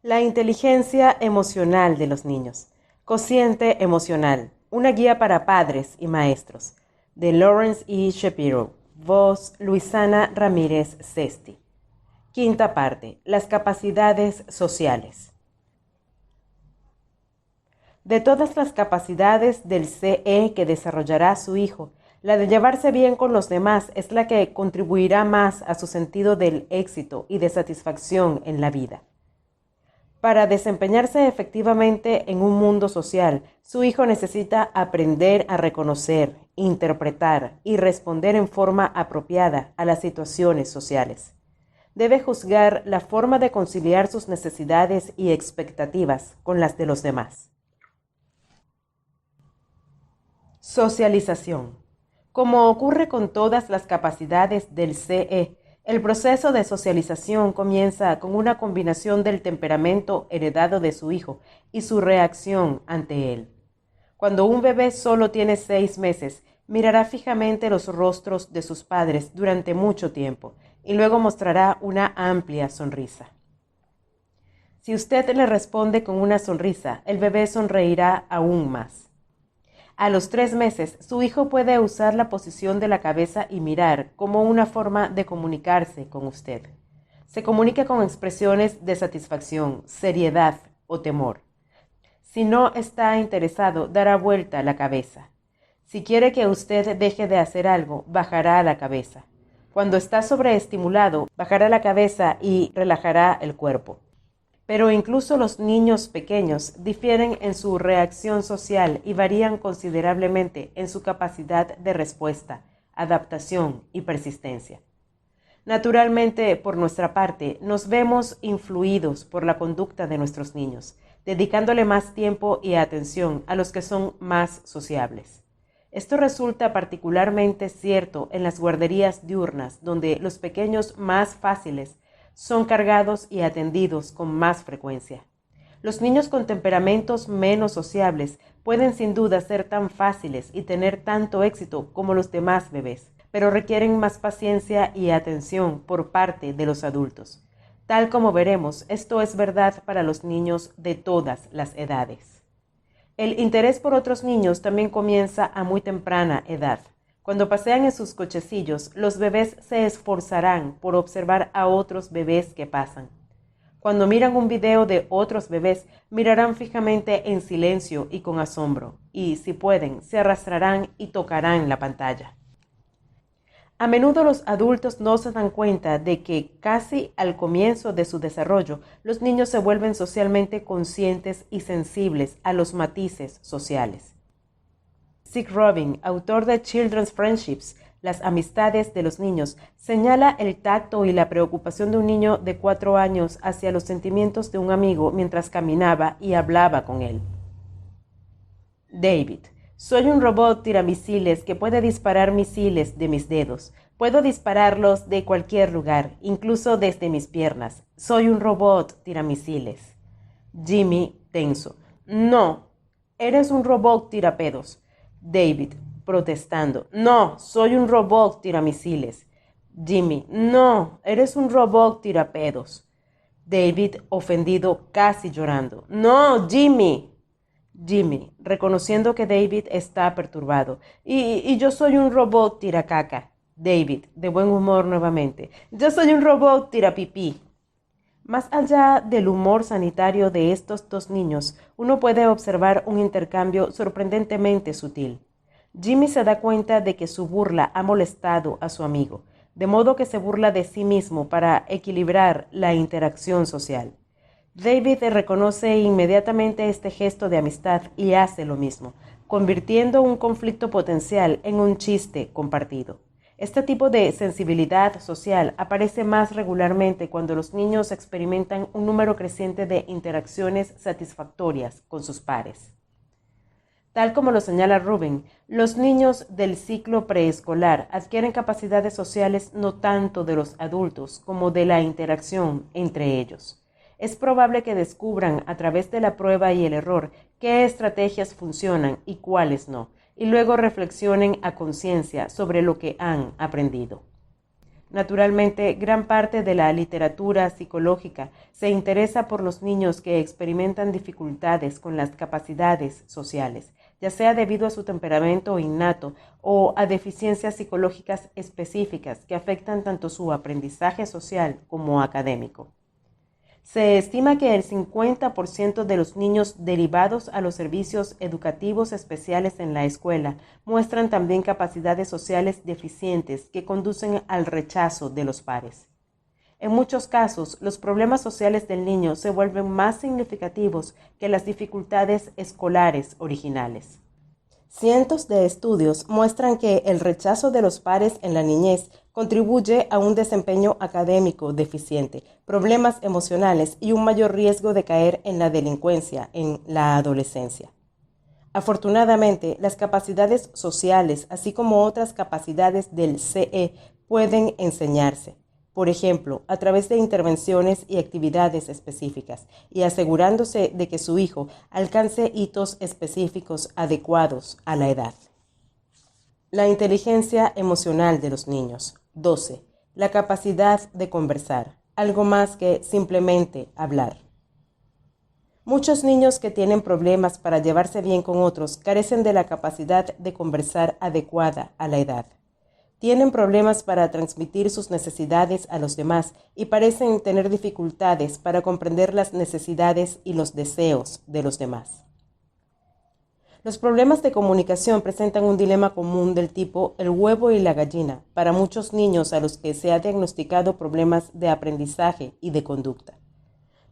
La inteligencia emocional de los niños. Cociente emocional. Una guía para padres y maestros. De Lawrence E. Shapiro. Voz Luisana Ramírez Cesti. Quinta parte. Las capacidades sociales. De todas las capacidades del CE que desarrollará su hijo, la de llevarse bien con los demás es la que contribuirá más a su sentido del éxito y de satisfacción en la vida. Para desempeñarse efectivamente en un mundo social, su hijo necesita aprender a reconocer, interpretar y responder en forma apropiada a las situaciones sociales. Debe juzgar la forma de conciliar sus necesidades y expectativas con las de los demás. Socialización. Como ocurre con todas las capacidades del CE, el proceso de socialización comienza con una combinación del temperamento heredado de su hijo y su reacción ante él. Cuando un bebé solo tiene 6 meses, mirará fijamente los rostros de sus padres durante mucho tiempo y luego mostrará una amplia sonrisa. Si usted le responde con una sonrisa, el bebé sonreirá aún más. A los 3 meses, su hijo puede usar la posición de la cabeza y mirar como una forma de comunicarse con usted. Se comunica con expresiones de satisfacción, seriedad o temor. Si no está interesado, dará vuelta la cabeza. Si quiere que usted deje de hacer algo, bajará la cabeza. Cuando está sobreestimulado, bajará la cabeza y relajará el cuerpo. Pero incluso los niños pequeños difieren en su reacción social y varían considerablemente en su capacidad de respuesta, adaptación y persistencia. Naturalmente, por nuestra parte, nos vemos influidos por la conducta de nuestros niños, dedicándole más tiempo y atención a los que son más sociables. Esto resulta particularmente cierto en las guarderías diurnas, donde los pequeños más fáciles son cargados y atendidos con más frecuencia. Los niños con temperamentos menos sociables pueden sin duda ser tan fáciles y tener tanto éxito como los demás bebés, pero requieren más paciencia y atención por parte de los adultos. Tal como veremos, esto es verdad para los niños de todas las edades. El interés por otros niños también comienza a muy temprana edad. Cuando pasean en sus cochecillos, los bebés se esforzarán por observar a otros bebés que pasan. Cuando miran un video de otros bebés, mirarán fijamente en silencio y con asombro, y, si pueden, se arrastrarán y tocarán la pantalla. A menudo los adultos no se dan cuenta de que casi al comienzo de su desarrollo, los niños se vuelven socialmente conscientes y sensibles a los matices sociales. Sig Robin, autor de Children's Friendships, las amistades de los niños, señala el tacto y la preocupación de un niño de 4 años hacia los sentimientos de un amigo mientras caminaba y hablaba con él. David: soy un robot tiramisiles que puede disparar misiles de mis dedos. Puedo dispararlos de cualquier lugar, incluso desde mis piernas. Soy un robot tiramisiles. Jimmy, tenso: no, eres un robot tirapedos. David, protestando: no, soy un robot tiramisiles. Jimmy: no, eres un robot tirapedos. David, ofendido, casi llorando: no, Jimmy. Jimmy, reconociendo que David está perturbado: y yo soy un robot tiracaca. David, de buen humor nuevamente: yo soy un robot tirapipí. Más allá del humor sanitario de estos dos niños, uno puede observar un intercambio sorprendentemente sutil. Jimmy se da cuenta de que su burla ha molestado a su amigo, de modo que se burla de sí mismo para equilibrar la interacción social. David reconoce inmediatamente este gesto de amistad y hace lo mismo, convirtiendo un conflicto potencial en un chiste compartido. Este tipo de sensibilidad social aparece más regularmente cuando los niños experimentan un número creciente de interacciones satisfactorias con sus pares. Tal como lo señala Rubin, los niños del ciclo preescolar adquieren capacidades sociales no tanto de los adultos como de la interacción entre ellos. Es probable que descubran a través de la prueba y el error qué estrategias funcionan y cuáles no, y luego reflexionen a conciencia sobre lo que han aprendido. Naturalmente, gran parte de la literatura psicológica se interesa por los niños que experimentan dificultades con las capacidades sociales, ya sea debido a su temperamento innato o a deficiencias psicológicas específicas que afectan tanto su aprendizaje social como académico. Se estima que el 50% de los niños derivados a los servicios educativos especiales en la escuela muestran también capacidades sociales deficientes que conducen al rechazo de los pares. En muchos casos, los problemas sociales del niño se vuelven más significativos que las dificultades escolares originales. Cientos de estudios muestran que el rechazo de los pares en la niñez contribuye a un desempeño académico deficiente, problemas emocionales y un mayor riesgo de caer en la delincuencia en la adolescencia. Afortunadamente, las capacidades sociales, así como otras capacidades del CE, pueden enseñarse. Por ejemplo, a través de intervenciones y actividades específicas, y asegurándose de que su hijo alcance hitos específicos adecuados a la edad. La inteligencia emocional de los niños. 12. La capacidad de conversar, algo más que simplemente hablar. Muchos niños que tienen problemas para llevarse bien con otros carecen de la capacidad de conversar adecuada a la edad. Tienen problemas para transmitir sus necesidades a los demás y parecen tener dificultades para comprender las necesidades y los deseos de los demás. Los problemas de comunicación presentan un dilema común del tipo el huevo y la gallina para muchos niños a los que se ha diagnosticado problemas de aprendizaje y de conducta.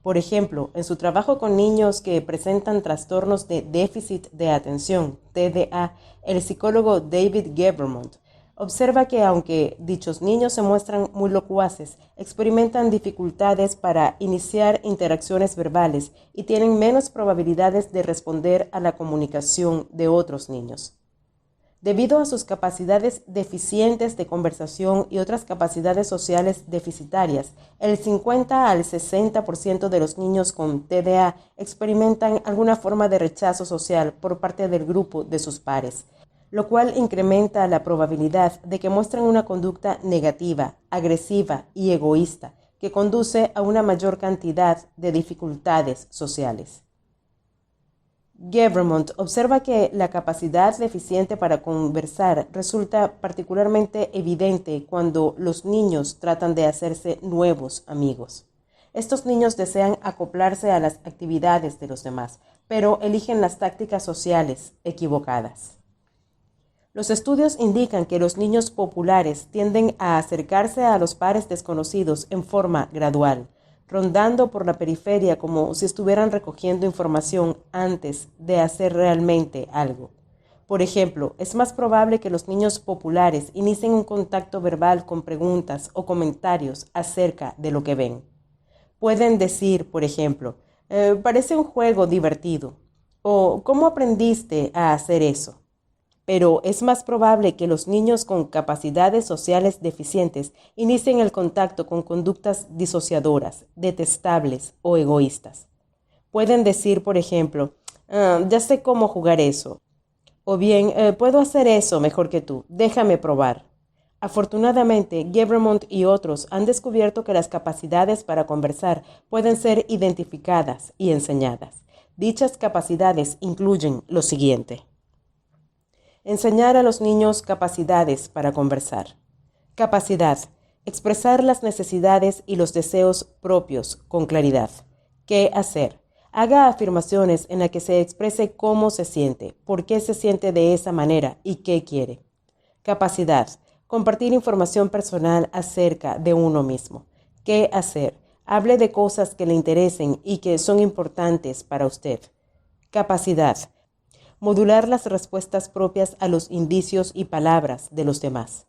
Por ejemplo, en su trabajo con niños que presentan trastornos de déficit de atención, TDA, el psicólogo David Gevermont observa que aunque dichos niños se muestran muy locuaces, experimentan dificultades para iniciar interacciones verbales y tienen menos probabilidades de responder a la comunicación de otros niños. Debido a sus capacidades deficientes de conversación y otras capacidades sociales deficitarias, el 50 al 60% de los niños con TDA experimentan alguna forma de rechazo social por parte del grupo de sus pares, lo cual incrementa la probabilidad de que muestren una conducta negativa, agresiva y egoísta, que conduce a una mayor cantidad de dificultades sociales. Gevermont observa que la capacidad deficiente para conversar resulta particularmente evidente cuando los niños tratan de hacerse nuevos amigos. Estos niños desean acoplarse a las actividades de los demás, pero eligen las tácticas sociales equivocadas. Los estudios indican que los niños populares tienden a acercarse a los pares desconocidos en forma gradual, rondando por la periferia como si estuvieran recogiendo información antes de hacer realmente algo. Por ejemplo, es más probable que los niños populares inicien un contacto verbal con preguntas o comentarios acerca de lo que ven. Pueden decir, por ejemplo, parece un juego divertido, o ¿cómo aprendiste a hacer eso? Pero es más probable que los niños con capacidades sociales deficientes inicien el contacto con conductas disociadoras, detestables o egoístas. Pueden decir, por ejemplo, ya sé cómo jugar eso, o bien, puedo hacer eso mejor que tú, déjame probar. Afortunadamente, Gevermont y otros han descubierto que las capacidades para conversar pueden ser identificadas y enseñadas. Dichas capacidades incluyen lo siguiente. Enseñar a los niños capacidades para conversar. Capacidad. Expresar las necesidades y los deseos propios con claridad. ¿Qué hacer? Haga afirmaciones en las que se exprese cómo se siente, por qué se siente de esa manera y qué quiere. Capacidad. Compartir información personal acerca de uno mismo. ¿Qué hacer? Hable de cosas que le interesen y que son importantes para usted. Capacidad. Modular las respuestas propias a los indicios y palabras de los demás.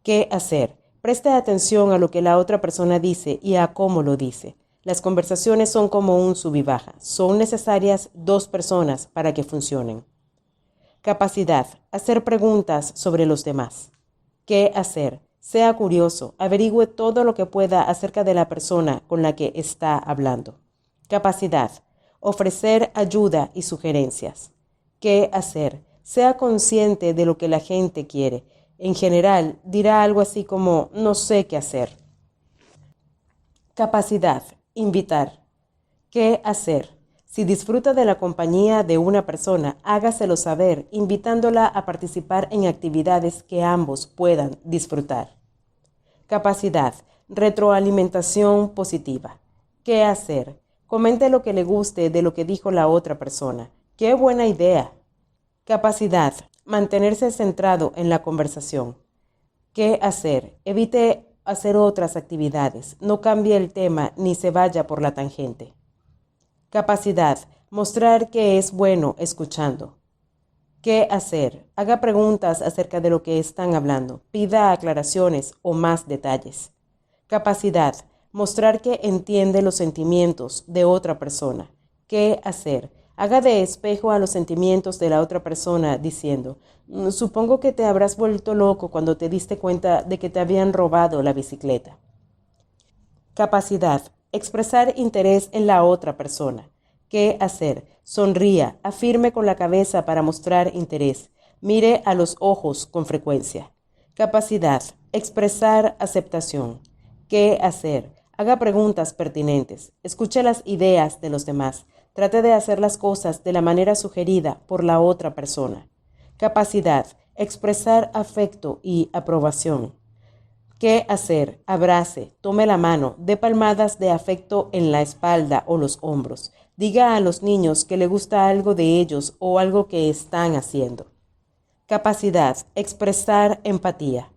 ¿Qué hacer? Preste atención a lo que la otra persona dice y a cómo lo dice. Las conversaciones son como un sub y baja. Son necesarias dos personas para que funcionen. Capacidad. Hacer preguntas sobre los demás. ¿Qué hacer? Sea curioso. Averigüe todo lo que pueda acerca de la persona con la que está hablando. Capacidad. Ofrecer ayuda y sugerencias. ¿Qué hacer? Sea consciente de lo que la gente quiere. En general, dirá algo así como no sé qué hacer. Capacidad. Invitar. ¿Qué hacer? Si disfruta de la compañía de una persona, hágaselo saber, invitándola a participar en actividades que ambos puedan disfrutar. Capacidad. Retroalimentación positiva. ¿Qué hacer? Comente lo que le guste de lo que dijo la otra persona. ¡Qué buena idea! Capacidad. Mantenerse centrado en la conversación. ¿Qué hacer? Evite hacer otras actividades. No cambie el tema ni se vaya por la tangente. Capacidad. Mostrar que es bueno escuchando. ¿Qué hacer? Haga preguntas acerca de lo que están hablando. Pida aclaraciones o más detalles. Capacidad. Mostrar que entiende los sentimientos de otra persona. ¿Qué hacer? Haga de espejo a los sentimientos de la otra persona diciendo, supongo que te habrás vuelto loco cuando te diste cuenta de que te habían robado la bicicleta. Capacidad. Expresar interés en la otra persona. ¿Qué hacer? Sonría, afirme con la cabeza para mostrar interés. Mire a los ojos con frecuencia. Capacidad. Expresar aceptación. ¿Qué hacer? Haga preguntas pertinentes. Escuche las ideas de los demás. Trate de hacer las cosas de la manera sugerida por la otra persona. Capacidad. Expresar afecto y aprobación. ¿Qué hacer? Abrace, tome la mano, dé palmadas de afecto en la espalda o los hombros. Diga a los niños que le gusta algo de ellos o algo que están haciendo. Capacidad. Expresar empatía.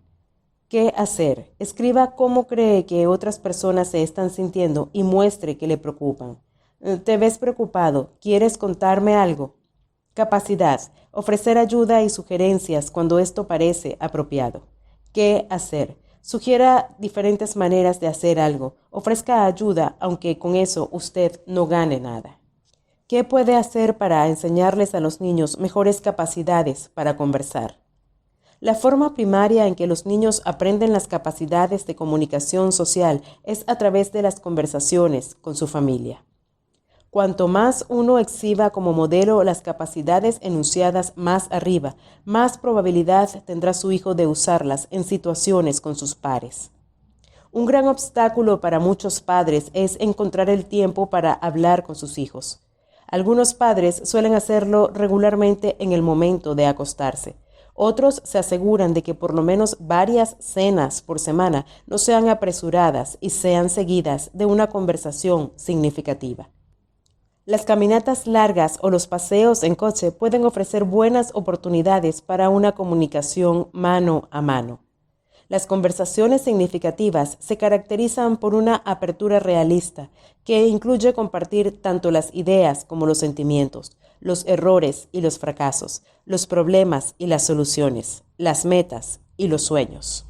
¿Qué hacer? Escriba cómo cree que otras personas se están sintiendo y muestre que le preocupan. ¿Te ves preocupado? ¿Quieres contarme algo? Capacidad. Ofrecer ayuda y sugerencias cuando esto parece apropiado. ¿Qué hacer? Sugiera diferentes maneras de hacer algo. Ofrezca ayuda, aunque con eso usted no gane nada. ¿Qué puede hacer para enseñarles a los niños mejores capacidades para conversar? La forma primaria en que los niños aprenden las capacidades de comunicación social es a través de las conversaciones con su familia. Cuanto más uno exhiba como modelo las capacidades enunciadas más arriba, más probabilidad tendrá su hijo de usarlas en situaciones con sus pares. Un gran obstáculo para muchos padres es encontrar el tiempo para hablar con sus hijos. Algunos padres suelen hacerlo regularmente en el momento de acostarse. Otros se aseguran de que por lo menos varias cenas por semana no sean apresuradas y sean seguidas de una conversación significativa. Las caminatas largas o los paseos en coche pueden ofrecer buenas oportunidades para una comunicación mano a mano. Las conversaciones significativas se caracterizan por una apertura realista que incluye compartir tanto las ideas como los sentimientos, los errores y los fracasos, los problemas y las soluciones, las metas y los sueños.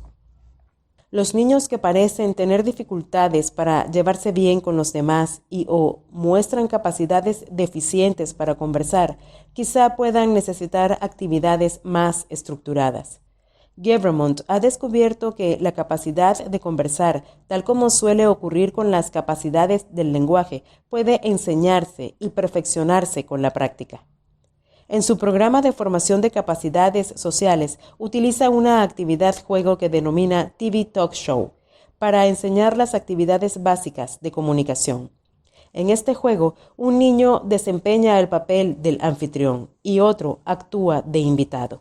Los niños que parecen tener dificultades para llevarse bien con los demás y o muestran capacidades deficientes para conversar, quizá puedan necesitar actividades más estructuradas. Guillemont ha descubierto que la capacidad de conversar, tal como suele ocurrir con las capacidades del lenguaje, puede enseñarse y perfeccionarse con la práctica. En su programa de formación de capacidades sociales, utiliza una actividad juego que denomina TV Talk Show para enseñar las actividades básicas de comunicación. En este juego, un niño desempeña el papel del anfitrión y otro actúa de invitado.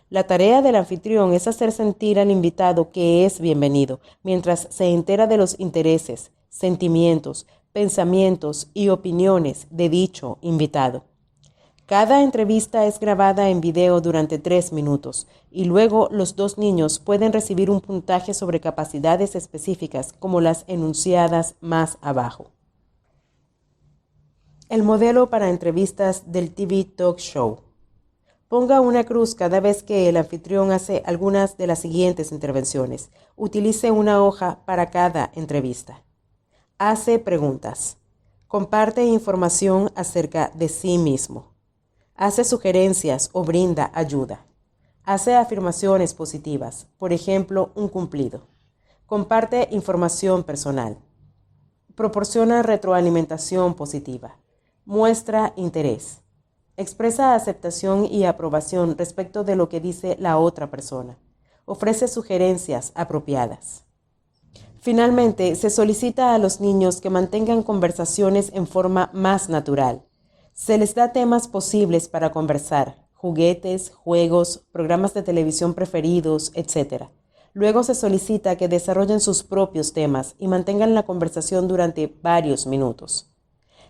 La tarea del anfitrión es hacer sentir al invitado que es bienvenido, mientras se entera de los intereses, sentimientos, pensamientos y opiniones de dicho invitado. Cada entrevista es grabada en video durante 3 minutos y luego los dos niños pueden recibir un puntaje sobre capacidades específicas como las enunciadas más abajo. El modelo para entrevistas del TV Talk Show. Ponga una cruz cada vez que el anfitrión hace algunas de las siguientes intervenciones. Utilice una hoja para cada entrevista. Hace preguntas. Comparte información acerca de sí mismo. Hace sugerencias o brinda ayuda. Hace afirmaciones positivas, por ejemplo, un cumplido. Comparte información personal. Proporciona retroalimentación positiva. Muestra interés. Expresa aceptación y aprobación respecto de lo que dice la otra persona. ofrece sugerencias apropiadas. Finalmente, se solicita a los niños que mantengan conversaciones en forma más natural. Se les da temas posibles para conversar, juguetes, juegos, programas de televisión preferidos, etc. Luego se solicita que desarrollen sus propios temas y mantengan la conversación durante varios minutos.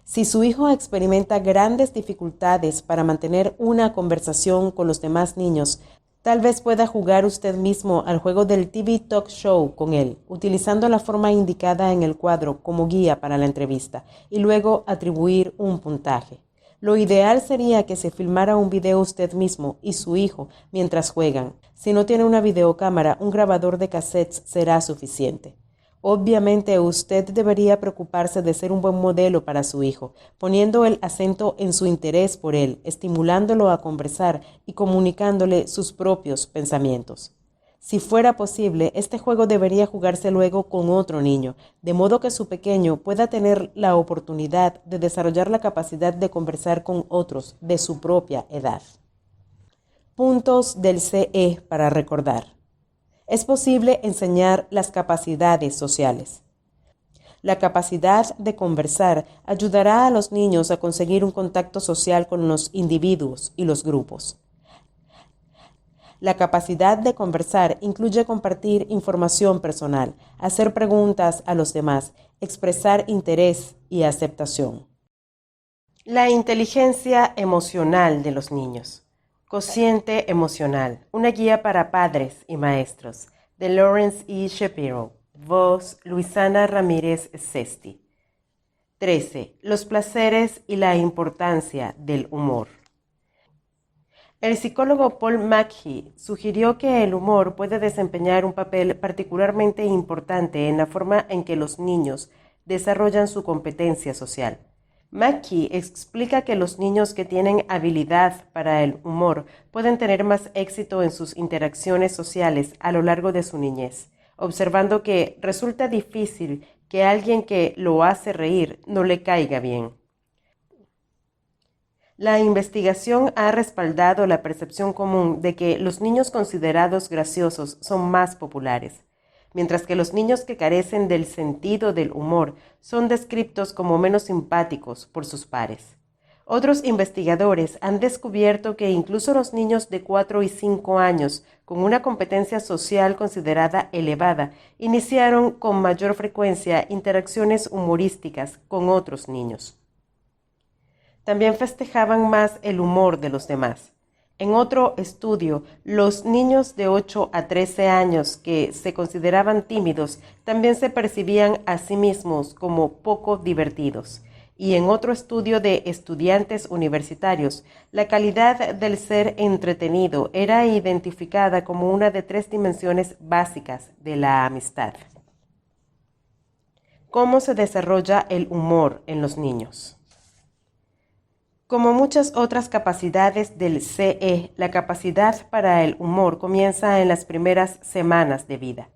Si su hijo experimenta grandes dificultades para mantener una conversación con los demás niños, tal vez pueda jugar usted mismo al juego del TV Talk Show con él, utilizando la forma indicada en el cuadro como guía para la entrevista y luego atribuir un puntaje. Lo ideal sería que se filmara un video usted mismo y su hijo mientras juegan. Si no tiene una videocámara, un grabador de cassettes será suficiente. Obviamente usted debería preocuparse de ser un buen modelo para su hijo, poniendo el acento en su interés por él, estimulándolo a conversar y comunicándole sus propios pensamientos. Si fuera posible, este juego debería jugarse luego con otro niño, de modo que su pequeño pueda tener la oportunidad de desarrollar la capacidad de conversar con otros de su propia edad. Puntos del CE para recordar. Es posible enseñar las capacidades sociales. La capacidad de conversar ayudará a los niños a conseguir un contacto social con los individuos y los grupos. La capacidad de conversar incluye compartir información personal, hacer preguntas a los demás, expresar interés y aceptación. La inteligencia emocional de los niños. Cociente emocional, una guía para padres y maestros, de Lawrence E. Shapiro, voz Luisana Ramírez Sesti. 13. Los placeres y la importancia del humor. El psicólogo Paul McGee sugirió que el humor puede desempeñar un papel particularmente importante en la forma en que los niños desarrollan su competencia social. McGee explica que los niños que tienen habilidad para el humor pueden tener más éxito en sus interacciones sociales a lo largo de su niñez, observando que resulta difícil que alguien que lo hace reír no le caiga bien. La investigación ha respaldado la percepción común de que los niños considerados graciosos son más populares, mientras que los niños que carecen del sentido del humor son descritos como menos simpáticos por sus pares. Otros investigadores han descubierto que incluso los niños de 4 y 5 años con una competencia social considerada elevada iniciaron con mayor frecuencia interacciones humorísticas con otros niños. También festejaban más el humor de los demás. En otro estudio, los niños de 8 a 13 años que se consideraban tímidos también se percibían a sí mismos como poco divertidos. Y en otro estudio de estudiantes universitarios, la calidad del ser entretenido era identificada como una de 3 dimensiones básicas de la amistad. ¿Cómo se desarrolla el humor en los niños? Como muchas otras capacidades del CE, la capacidad para el humor comienza en las primeras semanas de vida.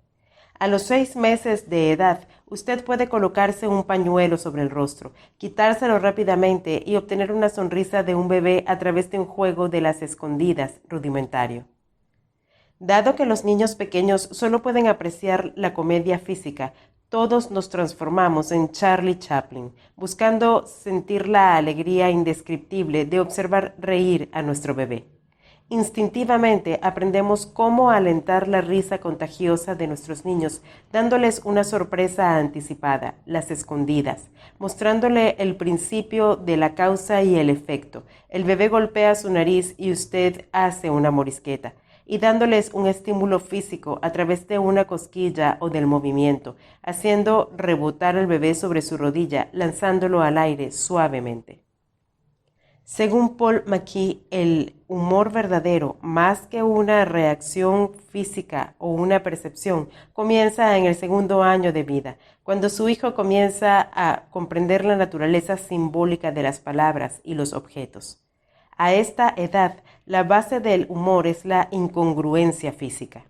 A los 6 meses de edad, usted puede colocarse un pañuelo sobre el rostro, quitárselo rápidamente y obtener una sonrisa de un bebé a través de un juego de las escondidas rudimentario. Dado que los niños pequeños solo pueden apreciar la comedia física, todos nos transformamos en Charlie Chaplin, buscando sentir la alegría indescriptible de observar reír a nuestro bebé. Instintivamente aprendemos cómo alentar la risa contagiosa de nuestros niños, dándoles una sorpresa anticipada, las escondidas, mostrándole el principio de la causa y el efecto. El bebé golpea su nariz y usted hace una morisqueta, y dándoles un estímulo físico a través de una cosquilla o del movimiento, haciendo rebotar al bebé sobre su rodilla, lanzándolo al aire suavemente. Según Paul McGee, el humor verdadero, más que una reacción física o una percepción, comienza en el 2º año de vida, cuando su hijo comienza a comprender la naturaleza simbólica de las palabras y los objetos. A esta edad, la base del humor es la incongruencia física.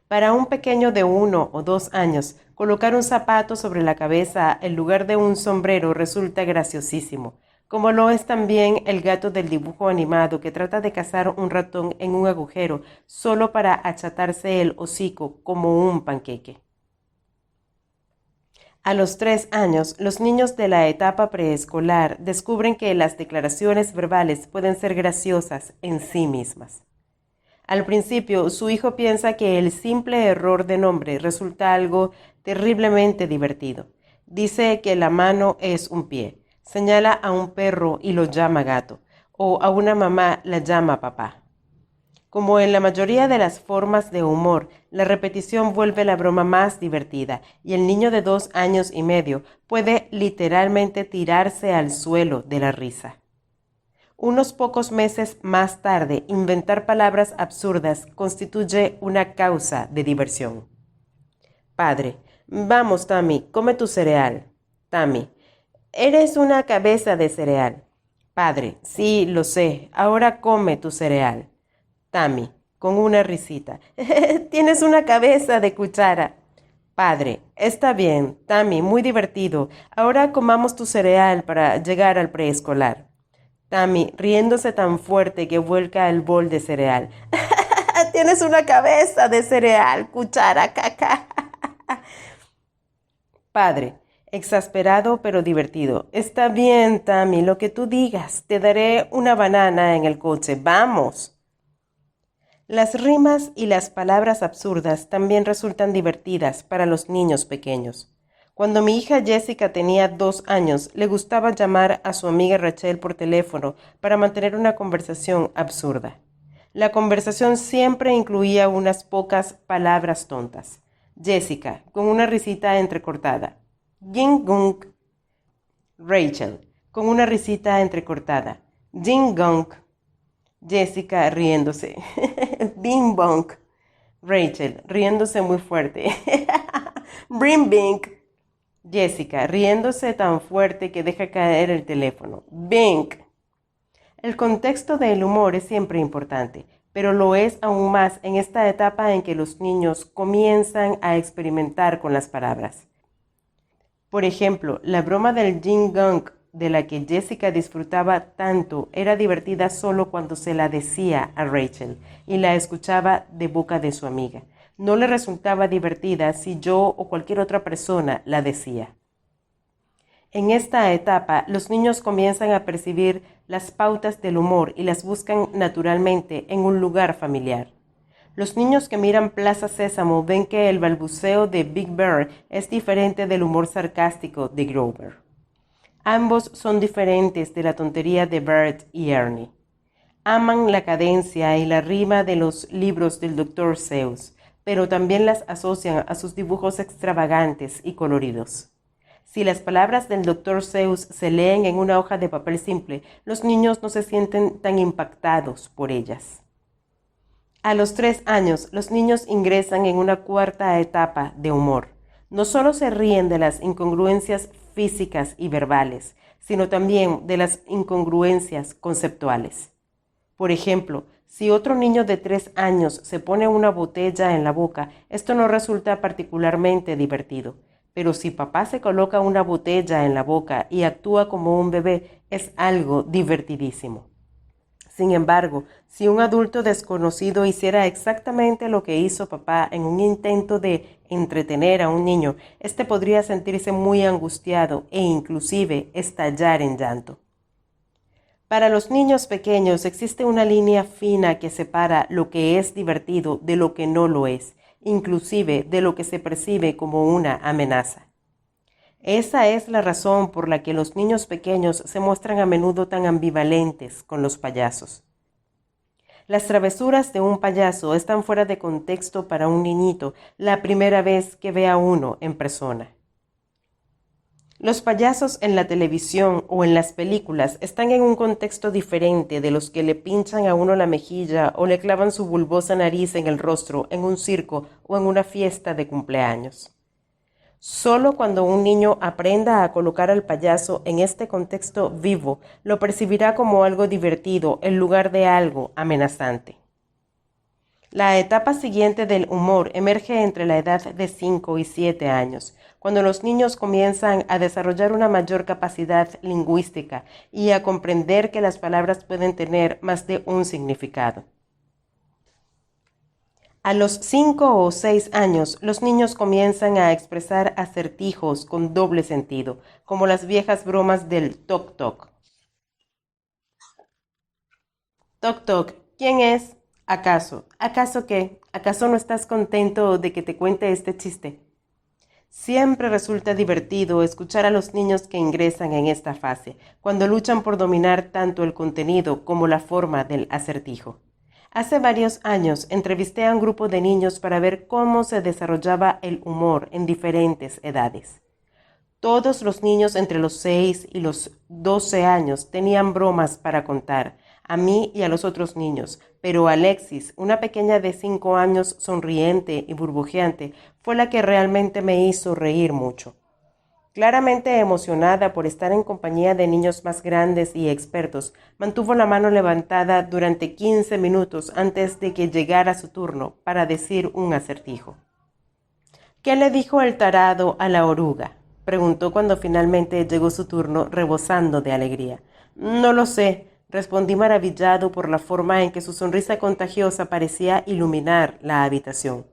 Para un pequeño de 1 o 2 años, colocar un zapato sobre la cabeza en lugar de un sombrero resulta graciosísimo. como lo es también el gato del dibujo animado que trata de cazar un ratón en un agujero solo para achatarse el hocico como un panqueque. A los 3 años, los niños de la etapa preescolar descubren que las declaraciones verbales pueden ser graciosas en sí mismas. Al principio, su hijo piensa que el simple error de nombre resulta algo terriblemente divertido. Dice que la mano es un pie, señala a un perro y lo llama gato, o a una mamá la llama papá. Como en la mayoría de las formas de humor, la repetición vuelve la broma más divertida y el niño de 2 años y medio puede literalmente tirarse al suelo de la risa. Unos pocos meses más tarde, inventar palabras absurdas constituye una causa de diversión. Padre: vamos, Tammy, come tu cereal. Tammy: eres una cabeza de cereal. Padre: sí, lo sé, ahora come tu cereal. Tammy, con una risita: tienes una cabeza de cuchara. Padre: está bien, Tammy, muy divertido. Ahora comamos tu cereal para llegar al preescolar. Tammy, riéndose tan fuerte que vuelca el bol de cereal: tienes una cabeza de cereal, cuchara, caca. Padre, exasperado pero divertido: está bien, Tammy, lo que tú digas. Te daré una banana en el coche. ¡Vamos! Las rimas y las palabras absurdas también resultan divertidas para los niños pequeños. Cuando mi hija Jessica tenía 2 años, le gustaba llamar a su amiga Rachel por teléfono para mantener una conversación absurda. La conversación siempre incluía unas pocas palabras tontas. Jessica, con una risita entrecortada: ging gong. Rachel, con una risita entrecortada: ding gong. Jessica riéndose: bing bong. Rachel riéndose muy fuerte: bring bing. Jessica riéndose tan fuerte que deja caer el teléfono: bing. El contexto del humor es siempre importante, pero lo es aún más en esta etapa en que los niños comienzan a experimentar con las palabras. Por ejemplo, la broma del ding gong, de la que Jessica disfrutaba tanto, era divertida solo cuando se la decía a Rachel y la escuchaba de boca de su amiga. No le resultaba divertida si yo o cualquier otra persona la decía. En esta etapa, los niños comienzan a percibir las pautas del humor y las buscan naturalmente en un lugar familiar. Los niños que miran Plaza Sésamo ven que el balbuceo de Big Bear es diferente del humor sarcástico de Grover. Ambos son diferentes de la tontería de Bert y Ernie. Aman la cadencia y la rima de los libros del Dr. Seuss, pero también las asocian a sus dibujos extravagantes y coloridos. Si las palabras del Dr. Seuss se leen en una hoja de papel simple, los niños no se sienten tan impactados por ellas. A los 3 años, los niños ingresan en una cuarta etapa de humor. No solo se ríen de las incongruencias físicas y verbales, sino también de las incongruencias conceptuales. Por ejemplo, si otro niño de 3 años se pone una botella en la boca, esto no resulta particularmente divertido. Pero si papá se coloca una botella en la boca y actúa como un bebé, es algo divertidísimo. Sin embargo, si un adulto desconocido hiciera exactamente lo que hizo papá en un intento de entretener a un niño, este podría sentirse muy angustiado e inclusive estallar en llanto. Para los niños pequeños existe una línea fina que separa lo que es divertido de lo que no lo es, inclusive de lo que se percibe como una amenaza. Esa es la razón por la que los niños pequeños se muestran a menudo tan ambivalentes con los payasos. Las travesuras de un payaso están fuera de contexto para un niñito la primera vez que ve a uno en persona. Los payasos en la televisión o en las películas están en un contexto diferente de los que le pinchan a uno la mejilla o le clavan su bulbosa nariz en el rostro en un circo o en una fiesta de cumpleaños. Solo cuando un niño aprenda a colocar al payaso en este contexto vivo, lo percibirá como algo divertido en lugar de algo amenazante. La etapa siguiente del humor emerge entre la edad de 5 y 7 años, cuando los niños comienzan a desarrollar una mayor capacidad lingüística y a comprender que las palabras pueden tener más de un significado. A los 5 o 6 años, los niños comienzan a expresar acertijos con doble sentido, como las viejas bromas del toc toc. Toc toc, ¿quién es? ¿Acaso? ¿Acaso qué? ¿Acaso no estás contento de que te cuente este chiste? Siempre resulta divertido escuchar a los niños que ingresan en esta fase, cuando luchan por dominar tanto el contenido como la forma del acertijo. Hace varios años entrevisté a un grupo de niños para ver cómo se desarrollaba el humor en diferentes edades. Todos los niños entre los 6 y los 12 años tenían bromas para contar, a mí y a los otros niños, pero Alexis, una pequeña de 5 años sonriente y burbujeante, fue la que realmente me hizo reír mucho. Claramente emocionada por estar en compañía de niños más grandes y expertos, mantuvo la mano levantada durante 15 minutos antes de que llegara su turno para decir un acertijo. ¿Qué le dijo el tarado a la oruga?, preguntó cuando finalmente llegó su turno, rebosando de alegría. No lo sé, respondí maravillado por la forma en que su sonrisa contagiosa parecía iluminar la habitación.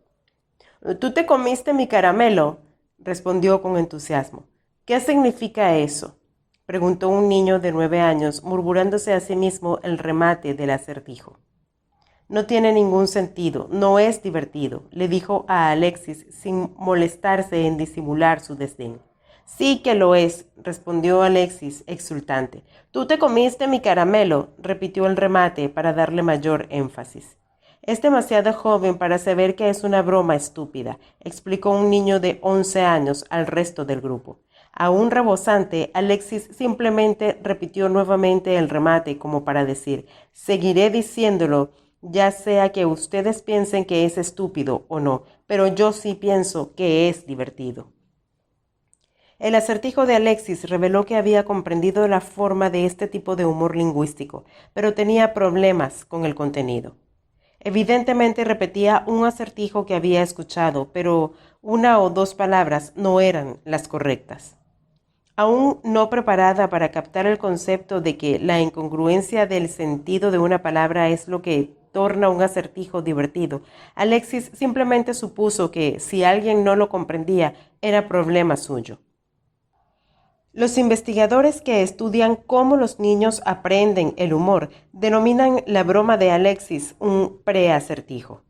¿Tú te comiste mi caramelo?, respondió con entusiasmo. ¿Qué significa eso?, preguntó un niño de 9 años, murmurándose a sí mismo el remate del acertijo. No tiene ningún sentido, no es divertido, le dijo a Alexis sin molestarse en disimular su desdén. Sí que lo es, respondió Alexis exultante. Tú te comiste mi caramelo, repitió el remate para darle mayor énfasis. Es demasiado joven para saber que es una broma estúpida, explicó un niño de 11 años al resto del grupo. Aún rebosante, Alexis simplemente repitió nuevamente el remate como para decir, seguiré diciéndolo, ya sea que ustedes piensen que es estúpido o no, pero yo sí pienso que es divertido. El acertijo de Alexis reveló que había comprendido la forma de este tipo de humor lingüístico, pero tenía problemas con el contenido. Evidentemente repetía un acertijo que había escuchado, pero una o dos palabras no eran las correctas. Aún no preparada para captar el concepto de que la incongruencia del sentido de una palabra es lo que torna un acertijo divertido, Alexis simplemente supuso que si alguien no lo comprendía, era problema suyo. Los investigadores que estudian cómo los niños aprenden el humor denominan la broma de Alexis un preacertijo.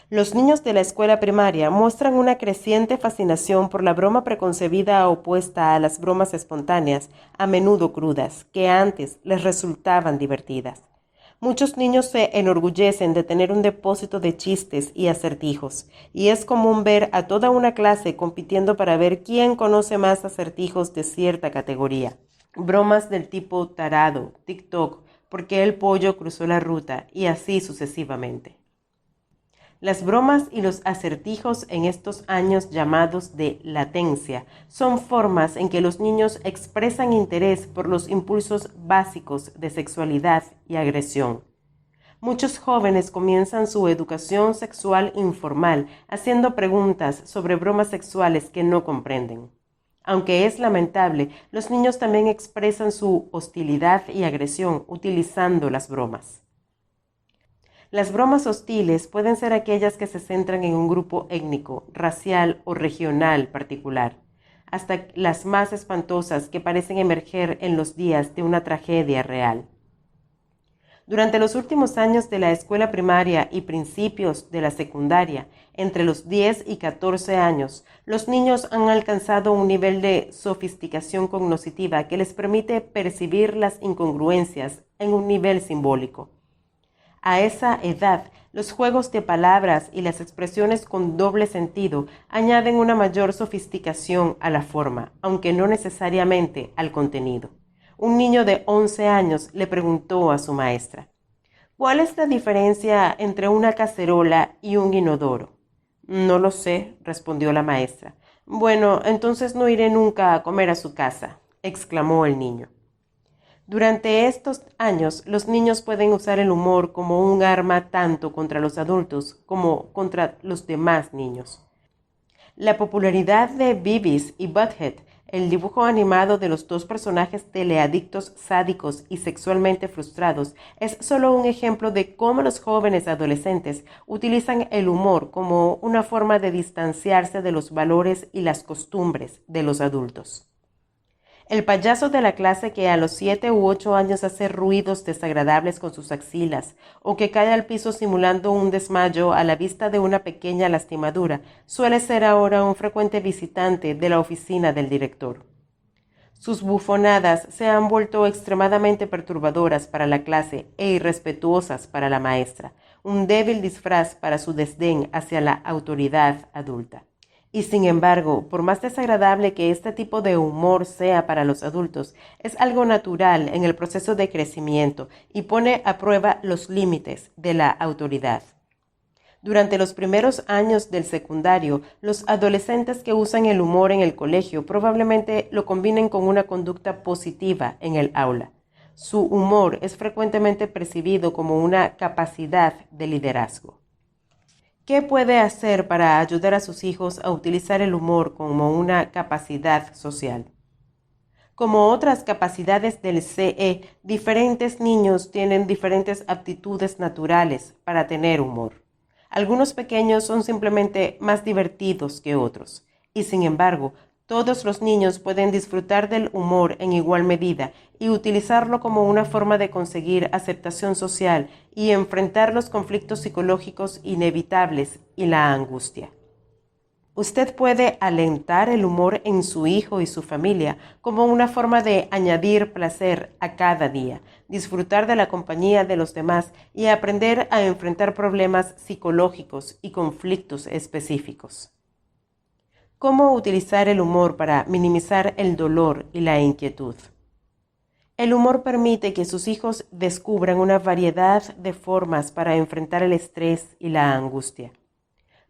Los niños de la escuela primaria muestran una creciente fascinación por la broma preconcebida opuesta a las bromas espontáneas, a menudo crudas, que antes les resultaban divertidas. Muchos niños se enorgullecen de tener un depósito de chistes y acertijos, y es común ver a toda una clase compitiendo para ver quién conoce más acertijos de cierta categoría. Bromas del tipo tarado, tic-toc, por qué el pollo cruzó la ruta, y así sucesivamente. Las bromas y los acertijos en estos años llamados de latencia son formas en que los niños expresan interés por los impulsos básicos de sexualidad y agresión. Muchos jóvenes comienzan su educación sexual informal haciendo preguntas sobre bromas sexuales que no comprenden. Aunque es lamentable, los niños también expresan su hostilidad y agresión utilizando las bromas. Las bromas hostiles pueden ser aquellas que se centran en un grupo étnico, racial o regional particular, hasta las más espantosas que parecen emerger en los días de una tragedia real. Durante los últimos años de la escuela primaria y principios de la secundaria, entre los 10 y 14 años, los niños han alcanzado un nivel de sofisticación cognitiva que les permite percibir las incongruencias en un nivel simbólico. A esa edad, los juegos de palabras y las expresiones con doble sentido añaden una mayor sofisticación a la forma, aunque no necesariamente al contenido. Un niño de 11 años le preguntó a su maestra, ¿cuál es la diferencia entre una cacerola y un inodoro? No lo sé, respondió la maestra. Bueno, entonces no iré nunca a comer a su casa, exclamó el niño. Durante estos años, los niños pueden usar el humor como un arma tanto contra los adultos como contra los demás niños. La popularidad de Beavis y Butthead, el dibujo animado de los dos personajes teleadictos sádicos y sexualmente frustrados, es solo un ejemplo de cómo los jóvenes adolescentes utilizan el humor como una forma de distanciarse de los valores y las costumbres de los adultos. El payaso de la clase que a los 7 u 8 años hace ruidos desagradables con sus axilas o que cae al piso simulando un desmayo a la vista de una pequeña lastimadura suele ser ahora un frecuente visitante de la oficina del director. Sus bufonadas se han vuelto extremadamente perturbadoras para la clase e irrespetuosas para la maestra, un débil disfraz para su desdén hacia la autoridad adulta. Y sin embargo, por más desagradable que este tipo de humor sea para los adultos, es algo natural en el proceso de crecimiento y pone a prueba los límites de la autoridad. Durante los primeros años del secundario, los adolescentes que usan el humor en el colegio probablemente lo combinen con una conducta positiva en el aula. Su humor es frecuentemente percibido como una capacidad de liderazgo. ¿Qué puede hacer para ayudar a sus hijos a utilizar el humor como una capacidad social? Como otras capacidades del CE, diferentes niños tienen diferentes aptitudes naturales para tener humor. Algunos pequeños son simplemente más divertidos que otros, y sin embargo, todos los niños pueden disfrutar del humor en igual medida y utilizarlo como una forma de conseguir aceptación social y enfrentar los conflictos psicológicos inevitables y la angustia. Usted puede alentar el humor en su hijo y su familia como una forma de añadir placer a cada día, disfrutar de la compañía de los demás y aprender a enfrentar problemas psicológicos y conflictos específicos. ¿Cómo utilizar el humor para minimizar el dolor y la inquietud? El humor permite que sus hijos descubran una variedad de formas para enfrentar el estrés y la angustia.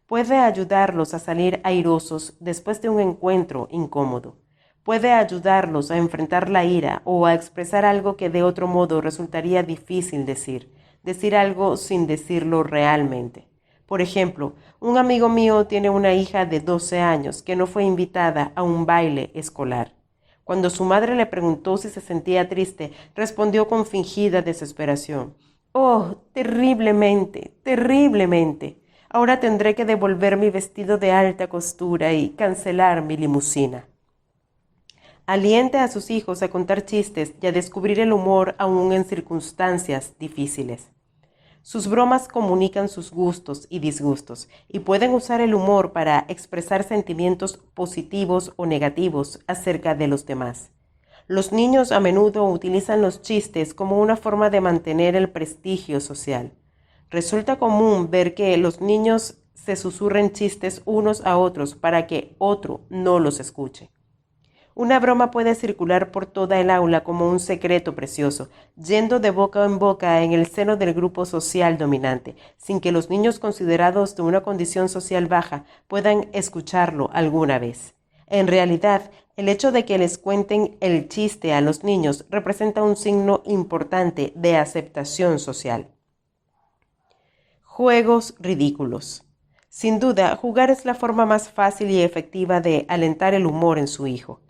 Puede ayudarlos a salir airosos después de un encuentro incómodo. Puede ayudarlos a enfrentar la ira o a expresar algo que de otro modo resultaría difícil decir algo sin decirlo realmente. Por ejemplo, un amigo mío tiene una hija de 12 años que no fue invitada a un baile escolar. Cuando su madre le preguntó si se sentía triste, respondió con fingida desesperación: «Oh, terriblemente, terriblemente. Ahora tendré que devolver mi vestido de alta costura y cancelar mi limusina». Aliente a sus hijos a contar chistes y a descubrir el humor aún en circunstancias difíciles. Sus bromas comunican sus gustos y disgustos y pueden usar el humor para expresar sentimientos positivos o negativos acerca de los demás. Los niños a menudo utilizan los chistes como una forma de mantener el prestigio social. Resulta común ver que los niños se susurren chistes unos a otros para que otro no los escuche. Una broma puede circular por toda el aula como un secreto precioso, yendo de boca en boca en el seno del grupo social dominante, sin que los niños considerados de una condición social baja puedan escucharlo alguna vez. En realidad, el hecho de que les cuenten el chiste a los niños representa un signo importante de aceptación social. Juegos ridículos. Sin duda, jugar es la forma más fácil y efectiva de alentar el humor en su hijo.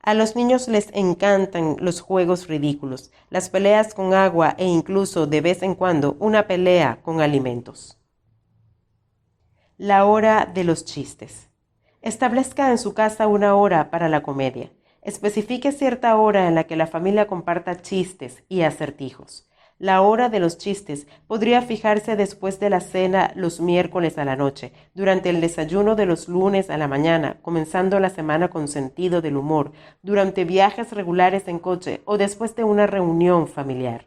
A los niños les encantan los juegos ridículos, las peleas con agua e incluso, de vez en cuando, una pelea con alimentos. La hora de los chistes. Establezca en su casa una hora para la comedia. Especifique cierta hora en la que la familia comparta chistes y acertijos. La hora de los chistes podría fijarse después de la cena los miércoles a la noche, durante el desayuno de los lunes a la mañana, comenzando la semana con sentido del humor, durante viajes regulares en coche o después de una reunión familiar.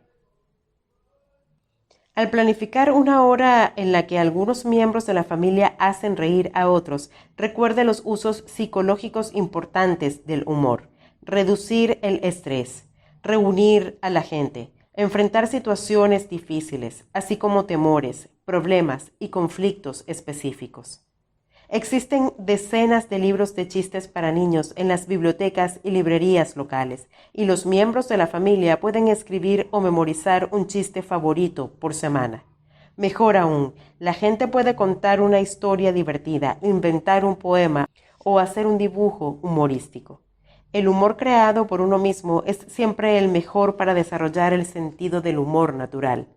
Al planificar una hora en la que algunos miembros de la familia hacen reír a otros, recuerde los usos psicológicos importantes del humor: reducir el estrés, reunir a la gente, enfrentar situaciones difíciles, así como temores, problemas y conflictos específicos. Existen decenas de libros de chistes para niños en las bibliotecas y librerías locales, y los miembros de la familia pueden escribir o memorizar un chiste favorito por semana. Mejor aún, la gente puede contar una historia divertida, inventar un poema o hacer un dibujo humorístico. El humor creado por uno mismo es siempre el mejor para desarrollar el sentido del humor natural.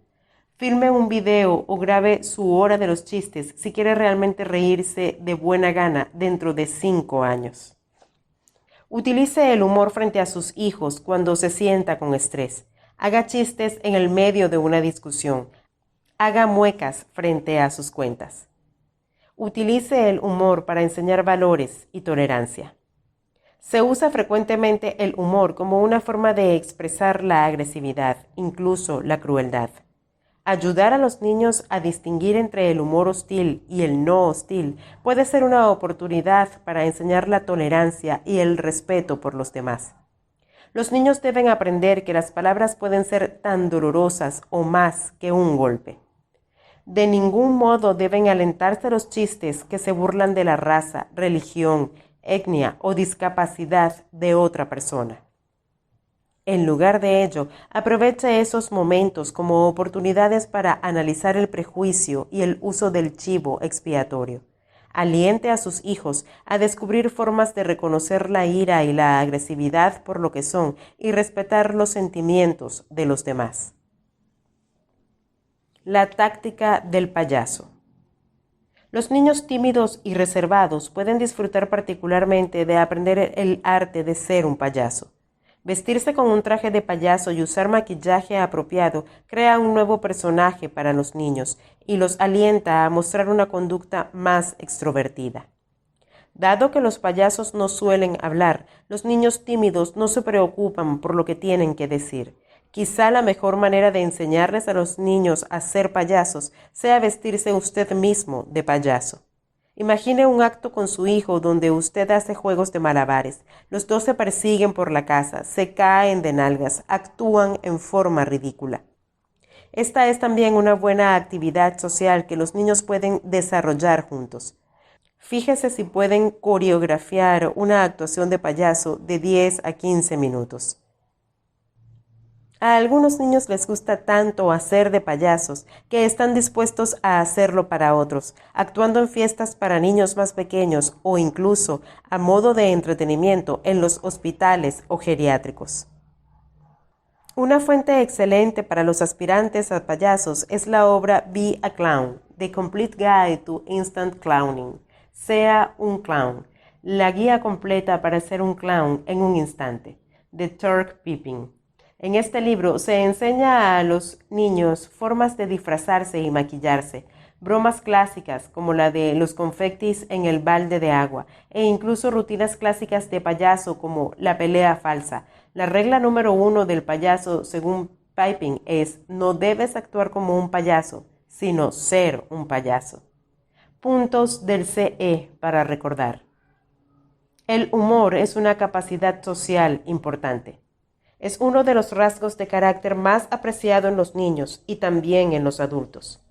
Filme un video o grabe su hora de los chistes si quiere realmente reírse de buena gana dentro de 5 años. Utilice el humor frente a sus hijos cuando se sienta con estrés. Haga chistes en el medio de una discusión. Haga muecas frente a sus cuentas. Utilice el humor para enseñar valores y tolerancia. Se usa frecuentemente el humor como una forma de expresar la agresividad, incluso la crueldad. Ayudar a los niños a distinguir entre el humor hostil y el no hostil puede ser una oportunidad para enseñar la tolerancia y el respeto por los demás. Los niños deben aprender que las palabras pueden ser tan dolorosas o más que un golpe. De ningún modo deben alentarse los chistes que se burlan de la raza, religión, etnia o discapacidad de otra persona. En lugar de ello, aproveche esos momentos como oportunidades para analizar el prejuicio y el uso del chivo expiatorio. Aliente a sus hijos a descubrir formas de reconocer la ira y la agresividad por lo que son y respetar los sentimientos de los demás. La táctica del payaso. Los niños tímidos y reservados pueden disfrutar particularmente de aprender el arte de ser un payaso. Vestirse con un traje de payaso y usar maquillaje apropiado crea un nuevo personaje para los niños y los alienta a mostrar una conducta más extrovertida. Dado que los payasos no suelen hablar, los niños tímidos no se preocupan por lo que tienen que decir. Quizá la mejor manera de enseñarles a los niños a ser payasos sea vestirse usted mismo de payaso. Imagine un acto con su hijo donde usted hace juegos de malabares. Los dos se persiguen por la casa, se caen de nalgas, actúan en forma ridícula. Esta es también una buena actividad social que los niños pueden desarrollar juntos. Fíjese si pueden coreografiar una actuación de payaso de 10 a 15 minutos. A algunos niños les gusta tanto hacer de payasos que están dispuestos a hacerlo para otros, actuando en fiestas para niños más pequeños o incluso a modo de entretenimiento en los hospitales o geriátricos. Una fuente excelente para los aspirantes a payasos es la obra Be a Clown, The Complete Guide to Instant Clowning. Sea un clown, la guía completa para ser un clown en un instante, de Turk Pippin. En este libro se enseña a los niños formas de disfrazarse y maquillarse, bromas clásicas como la de los confetis en el balde de agua e incluso rutinas clásicas de payaso como la pelea falsa. La regla número 1 del payaso, según Pippin, es: no debes actuar como un payaso, sino ser un payaso. Puntos del CE para recordar. El humor es una capacidad social importante. Es uno de los rasgos de carácter más apreciado en los niños y también en los adultos.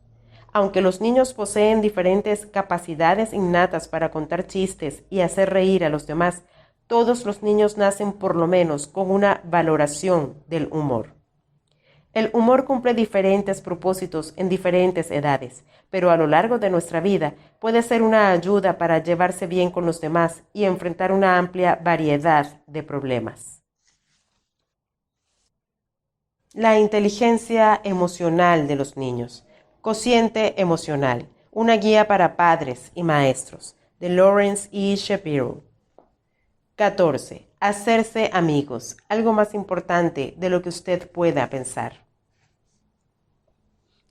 Aunque los niños poseen diferentes capacidades innatas para contar chistes y hacer reír a los demás, todos los niños nacen por lo menos con una valoración del humor. El humor cumple diferentes propósitos en diferentes edades, pero a lo largo de nuestra vida puede ser una ayuda para llevarse bien con los demás y enfrentar una amplia variedad de problemas. La inteligencia emocional de los niños. Cociente emocional. Una guía para padres y maestros. De Lawrence E. Shapiro. 14. Hacerse amigos. Algo más importante de lo que usted pueda pensar.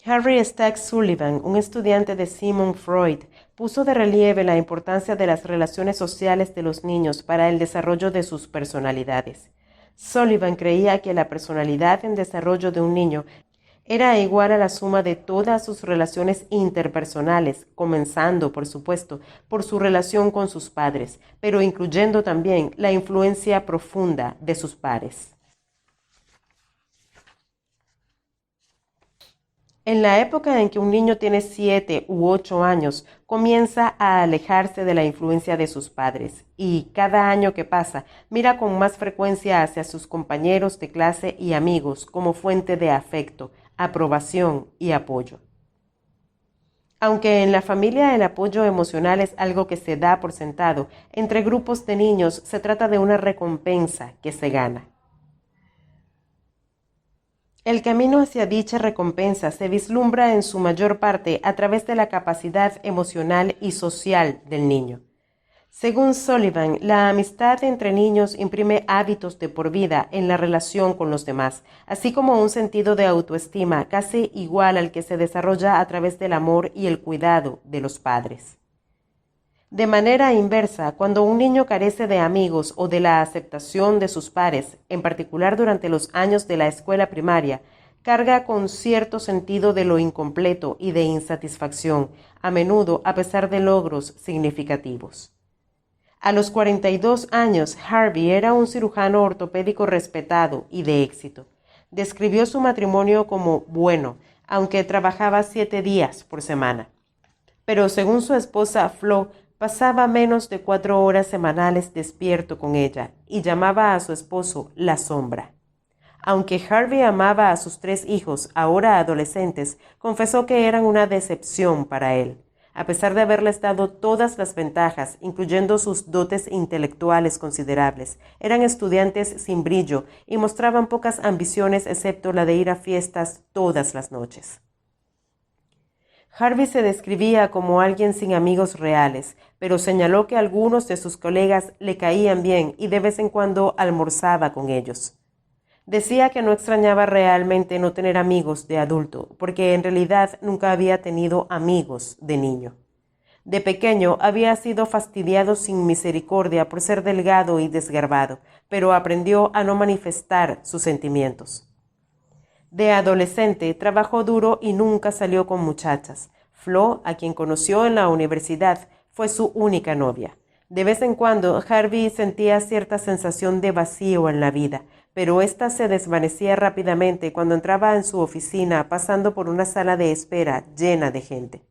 Harry Stack Sullivan, un estudiante de Sigmund Freud, puso de relieve la importancia de las relaciones sociales de los niños para el desarrollo de sus personalidades. Sullivan creía que la personalidad en desarrollo de un niño era igual a la suma de todas sus relaciones interpersonales, comenzando, por supuesto, por su relación con sus padres, pero incluyendo también la influencia profunda de sus pares. En la época en que un niño tiene 7 u 8 años, comienza a alejarse de la influencia de sus padres y cada año que pasa mira con más frecuencia hacia sus compañeros de clase y amigos como fuente de afecto, aprobación y apoyo. Aunque en la familia el apoyo emocional es algo que se da por sentado, entre grupos de niños se trata de una recompensa que se gana. El camino hacia dicha recompensa se vislumbra en su mayor parte a través de la capacidad emocional y social del niño. Según Sullivan, la amistad entre niños imprime hábitos de por vida en la relación con los demás, así como un sentido de autoestima casi igual al que se desarrolla a través del amor y el cuidado de los padres. De manera inversa, cuando un niño carece de amigos o de la aceptación de sus pares, en particular durante los años de la escuela primaria, carga con cierto sentido de lo incompleto y de insatisfacción, a menudo a pesar de logros significativos. A los 42 años, Harvey era un cirujano ortopédico respetado y de éxito. Describió su matrimonio como bueno, aunque trabajaba 7 días por semana. Pero según su esposa Flo, pasaba menos de 4 horas semanales despierto con ella y llamaba a su esposo la sombra. Aunque Harvey amaba a sus 3 hijos, ahora adolescentes, confesó que eran una decepción para él. A pesar de haberles dado todas las ventajas, incluyendo sus dotes intelectuales considerables, eran estudiantes sin brillo y mostraban pocas ambiciones excepto la de ir a fiestas todas las noches. Harvey se describía como alguien sin amigos reales, pero señaló que algunos de sus colegas le caían bien y de vez en cuando almorzaba con ellos. Decía que no extrañaba realmente no tener amigos de adulto, porque en realidad nunca había tenido amigos de niño. De pequeño había sido fastidiado sin misericordia por ser delgado y desgarbado, pero aprendió a no manifestar sus sentimientos. De adolescente trabajó duro y nunca salió con muchachas. Flo, a quien conoció en la universidad, fue su única novia. De vez en cuando, Harvey sentía cierta sensación de vacío en la vida, pero ésta se desvanecía rápidamente cuando entraba en su oficina pasando por una sala de espera llena de gente.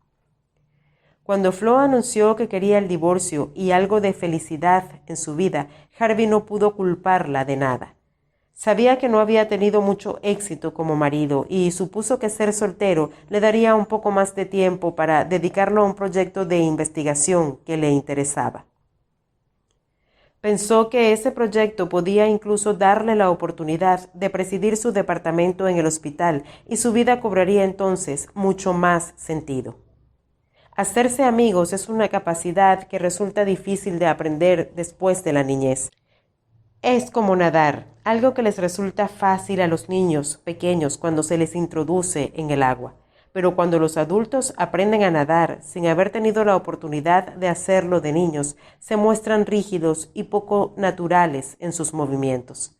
Cuando Flo anunció que quería el divorcio y algo de felicidad en su vida, Harvey no pudo culparla de nada. Sabía que no había tenido mucho éxito como marido y supuso que ser soltero le daría un poco más de tiempo para dedicarlo a un proyecto de investigación que le interesaba. Pensó que ese proyecto podía incluso darle la oportunidad de presidir su departamento en el hospital y su vida cobraría entonces mucho más sentido. Hacerse amigos es una capacidad que resulta difícil de aprender después de la niñez. Es como nadar, algo que les resulta fácil a los niños pequeños cuando se les introduce en el agua. Pero cuando los adultos aprenden a nadar sin haber tenido la oportunidad de hacerlo de niños, se muestran rígidos y poco naturales en sus movimientos.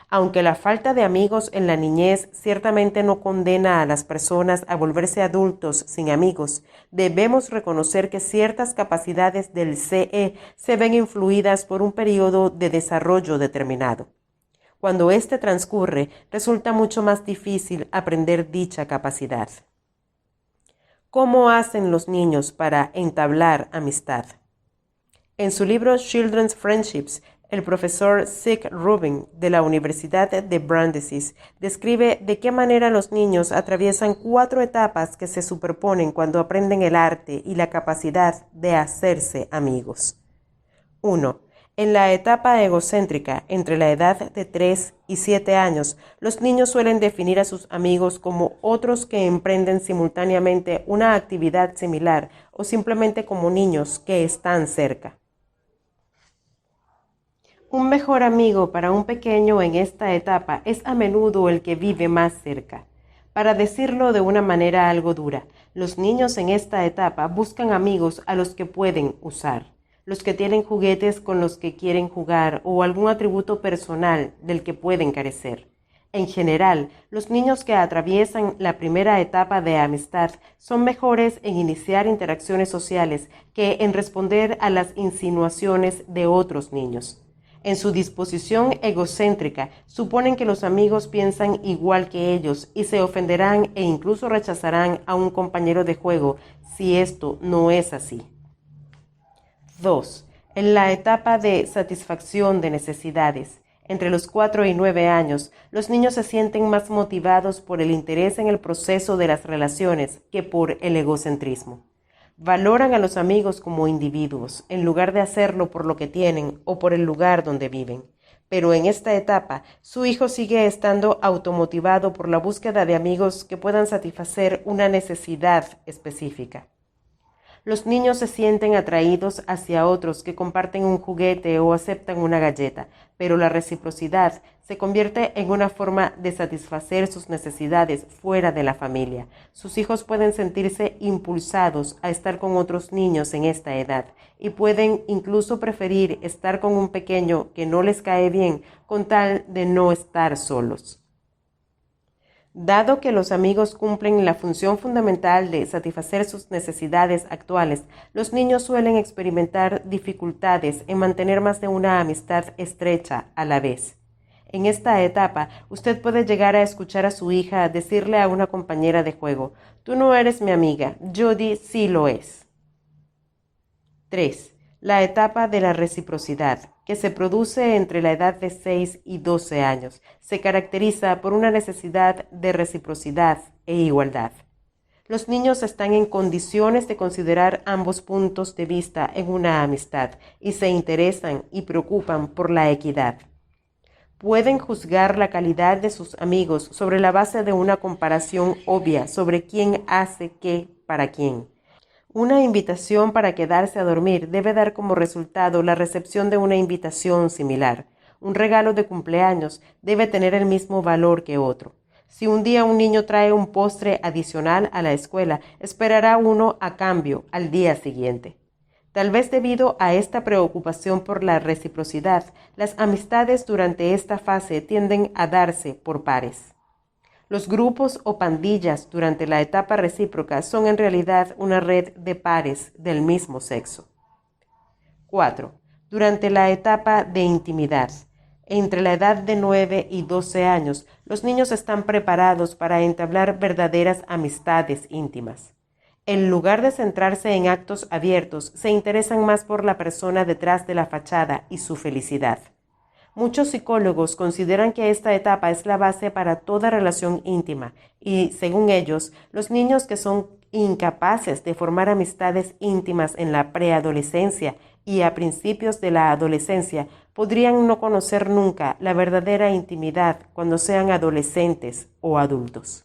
Aunque la falta de amigos en la niñez ciertamente no condena a las personas a volverse adultos sin amigos, debemos reconocer que ciertas capacidades del CE se ven influidas por un periodo de desarrollo determinado. Cuando este transcurre, resulta mucho más difícil aprender dicha capacidad. ¿Cómo hacen los niños para entablar amistad? En su libro Children's Friendships, el profesor Zig Rubin de la Universidad de Brandeis describe de qué manera los niños atraviesan 4 etapas que se superponen cuando aprenden el arte y la capacidad de hacerse amigos. 1. En la etapa egocéntrica, entre la edad de 3 y 7 años, los niños suelen definir a sus amigos como otros que emprenden simultáneamente una actividad similar o simplemente como niños que están cerca. Un mejor amigo para un pequeño en esta etapa es a menudo el que vive más cerca. Para decirlo de una manera algo dura, los niños en esta etapa buscan amigos a los que pueden usar, los que tienen juguetes con los que quieren jugar o algún atributo personal del que pueden carecer. En general, los niños que atraviesan la primera etapa de amistad son mejores en iniciar interacciones sociales que en responder a las insinuaciones de otros niños. En su disposición egocéntrica, suponen que los amigos piensan igual que ellos y se ofenderán e incluso rechazarán a un compañero de juego si esto no es así. 2. En la etapa de satisfacción de necesidades, entre los 4 y 9 años, los niños se sienten más motivados por el interés en el proceso de las relaciones que por el egocentrismo. Valoran a los amigos como individuos, en lugar de hacerlo por lo que tienen o por el lugar donde viven. Pero en esta etapa, su hijo sigue estando automotivado por la búsqueda de amigos que puedan satisfacer una necesidad específica. Los niños se sienten atraídos hacia otros que comparten un juguete o aceptan una galleta, pero la reciprocidad se convierte en una forma de satisfacer sus necesidades fuera de la familia. Sus hijos pueden sentirse impulsados a estar con otros niños en esta edad y pueden incluso preferir estar con un pequeño que no les cae bien con tal de no estar solos. Dado que los amigos cumplen la función fundamental de satisfacer sus necesidades actuales, los niños suelen experimentar dificultades en mantener más de una amistad estrecha a la vez. En esta etapa, usted puede llegar a escuchar a su hija decirle a una compañera de juego: «Tú no eres mi amiga, Jody sí lo es». 3. La etapa de la reciprocidad, que se produce entre la edad de 6 y 12 años, se caracteriza por una necesidad de reciprocidad e igualdad. Los niños están en condiciones de considerar ambos puntos de vista en una amistad y se interesan y preocupan por la equidad. Pueden juzgar la calidad de sus amigos sobre la base de una comparación obvia sobre quién hace qué para quién. Una invitación para quedarse a dormir debe dar como resultado la recepción de una invitación similar. Un regalo de cumpleaños debe tener el mismo valor que otro. Si un día un niño trae un postre adicional a la escuela, esperará uno a cambio al día siguiente. Tal vez debido a esta preocupación por la reciprocidad, las amistades durante esta fase tienden a darse por pares. Los grupos o pandillas durante la etapa recíproca son en realidad una red de pares del mismo sexo. 4. Durante la etapa de intimidad, entre la edad de 9 y 12 años, los niños están preparados para entablar verdaderas amistades íntimas. En lugar de centrarse en actos abiertos, se interesan más por la persona detrás de la fachada y su felicidad. Muchos psicólogos consideran que esta etapa es la base para toda relación íntima y, según ellos, los niños que son incapaces de formar amistades íntimas en la preadolescencia y a principios de la adolescencia podrían no conocer nunca la verdadera intimidad cuando sean adolescentes o adultos.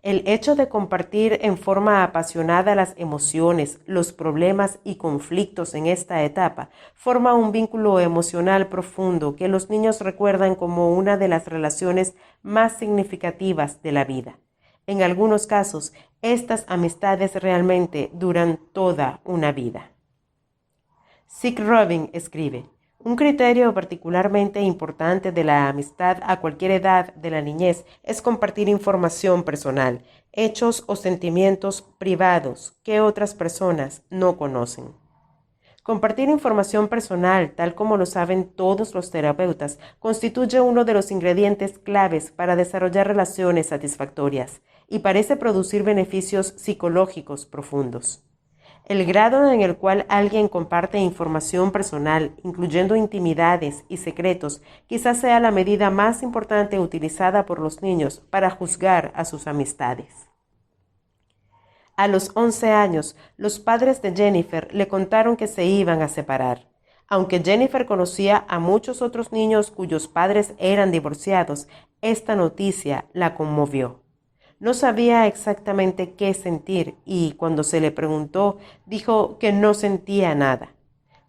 El hecho de compartir en forma apasionada las emociones, los problemas y conflictos en esta etapa forma un vínculo emocional profundo que los niños recuerdan como una de las relaciones más significativas de la vida. En algunos casos, estas amistades realmente duran toda una vida. Sig Robin escribe: un criterio particularmente importante de la amistad a cualquier edad de la niñez es compartir información personal, hechos o sentimientos privados que otras personas no conocen. Compartir información personal, tal como lo saben todos los terapeutas, constituye uno de los ingredientes claves para desarrollar relaciones satisfactorias y parece producir beneficios psicológicos profundos. El grado en el cual alguien comparte información personal, incluyendo intimidades y secretos, quizás sea la medida más importante utilizada por los niños para juzgar a sus amistades. A los 11 años, los padres de Jennifer le contaron que se iban a separar. Aunque Jennifer conocía a muchos otros niños cuyos padres eran divorciados, esta noticia la conmovió. No sabía exactamente qué sentir y, cuando se le preguntó, dijo que no sentía nada.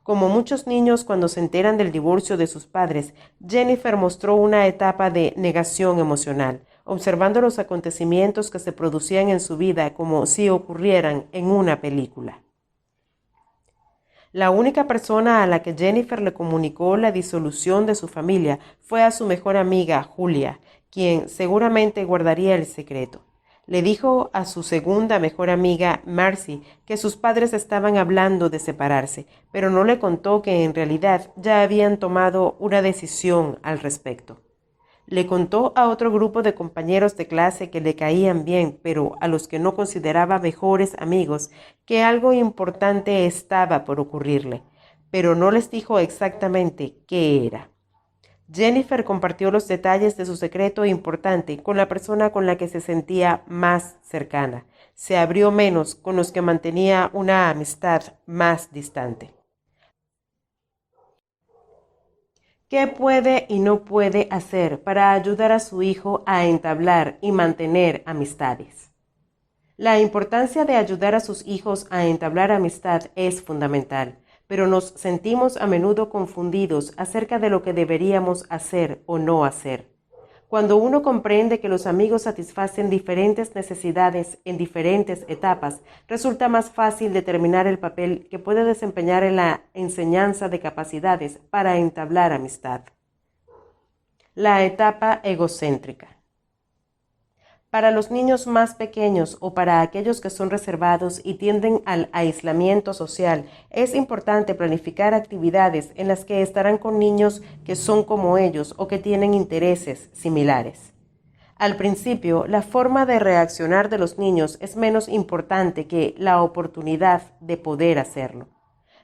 Como muchos niños cuando se enteran del divorcio de sus padres, Jennifer mostró una etapa de negación emocional, observando los acontecimientos que se producían en su vida como si ocurrieran en una película. La única persona a la que Jennifer le comunicó la disolución de su familia fue a su mejor amiga, Julia, quien seguramente guardaría el secreto. Le dijo a su segunda mejor amiga, Marcy, que sus padres estaban hablando de separarse, pero no le contó que en realidad ya habían tomado una decisión al respecto. Le contó a otro grupo de compañeros de clase que le caían bien, pero a los que no consideraba mejores amigos, que algo importante estaba por ocurrirle, pero no les dijo exactamente qué era. Jennifer compartió los detalles de su secreto importante con la persona con la que se sentía más cercana. Se abrió menos con los que mantenía una amistad más distante. ¿Qué puede y no puede hacer para ayudar a su hijo a entablar y mantener amistades? La importancia de ayudar a sus hijos a entablar amistad es fundamental, pero nos sentimos a menudo confundidos acerca de lo que deberíamos hacer o no hacer. Cuando uno comprende que los amigos satisfacen diferentes necesidades en diferentes etapas, resulta más fácil determinar el papel que puede desempeñar en la enseñanza de capacidades para entablar amistad. La etapa egocéntrica. Para los niños más pequeños o para aquellos que son reservados y tienden al aislamiento social, es importante planificar actividades en las que estarán con niños que son como ellos o que tienen intereses similares. Al principio, la forma de reaccionar de los niños es menos importante que la oportunidad de poder hacerlo.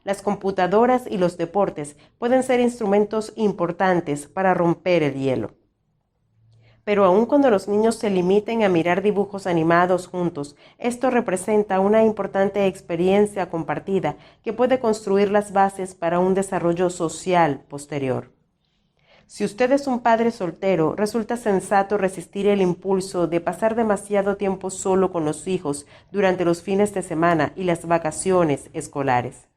Las computadoras y los deportes pueden ser instrumentos importantes para romper el hielo. Pero aun cuando los niños se limiten a mirar dibujos animados juntos, esto representa una importante experiencia compartida que puede construir las bases para un desarrollo social posterior. Si usted es un padre soltero, resulta sensato resistir el impulso de pasar demasiado tiempo solo con los hijos durante los fines de semana y las vacaciones escolares.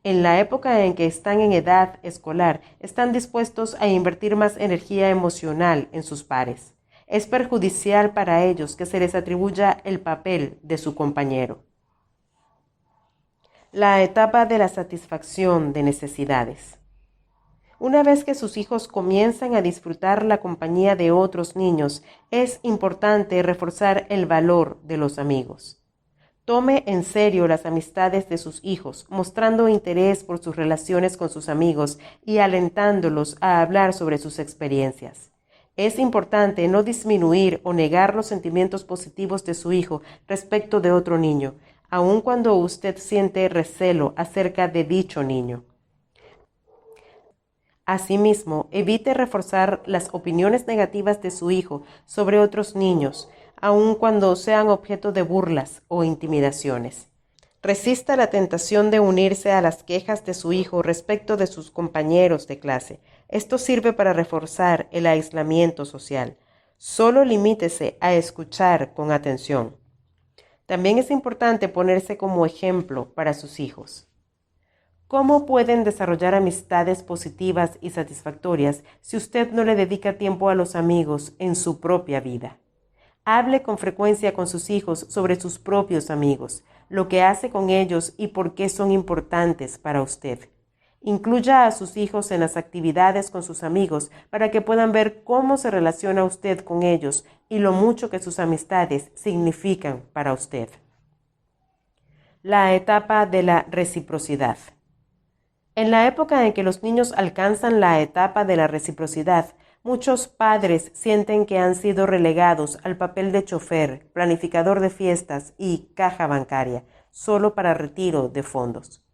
En la época en que están en edad escolar, están dispuestos a invertir más energía emocional en sus pares. Es perjudicial para ellos que se les atribuya el papel de su compañero. La etapa de la satisfacción de necesidades. Una vez que sus hijos comienzan a disfrutar la compañía de otros niños, es importante reforzar el valor de los amigos. Tome en serio las amistades de sus hijos, mostrando interés por sus relaciones con sus amigos y alentándolos a hablar sobre sus experiencias. Es importante no disminuir o negar los sentimientos positivos de su hijo respecto de otro niño, aun cuando usted siente recelo acerca de dicho niño. Asimismo, evite reforzar las opiniones negativas de su hijo sobre otros niños, aun cuando sean objeto de burlas o intimidaciones. Resista la tentación de unirse a las quejas de su hijo respecto de sus compañeros de clase. Esto sirve para reforzar el aislamiento social. Solo limítese a escuchar con atención. También es importante ponerse como ejemplo para sus hijos. ¿Cómo pueden desarrollar amistades positivas y satisfactorias si usted no le dedica tiempo a los amigos en su propia vida? Hable con frecuencia con sus hijos sobre sus propios amigos, lo que hace con ellos y por qué son importantes para usted. Incluya a sus hijos en las actividades con sus amigos para que puedan ver cómo se relaciona usted con ellos y lo mucho que sus amistades significan para usted. La etapa de la reciprocidad. En la época en que los niños alcanzan la etapa de la reciprocidad, muchos padres sienten que han sido relegados al papel de chofer, planificador de fiestas y caja bancaria, solo para retiro de fondos.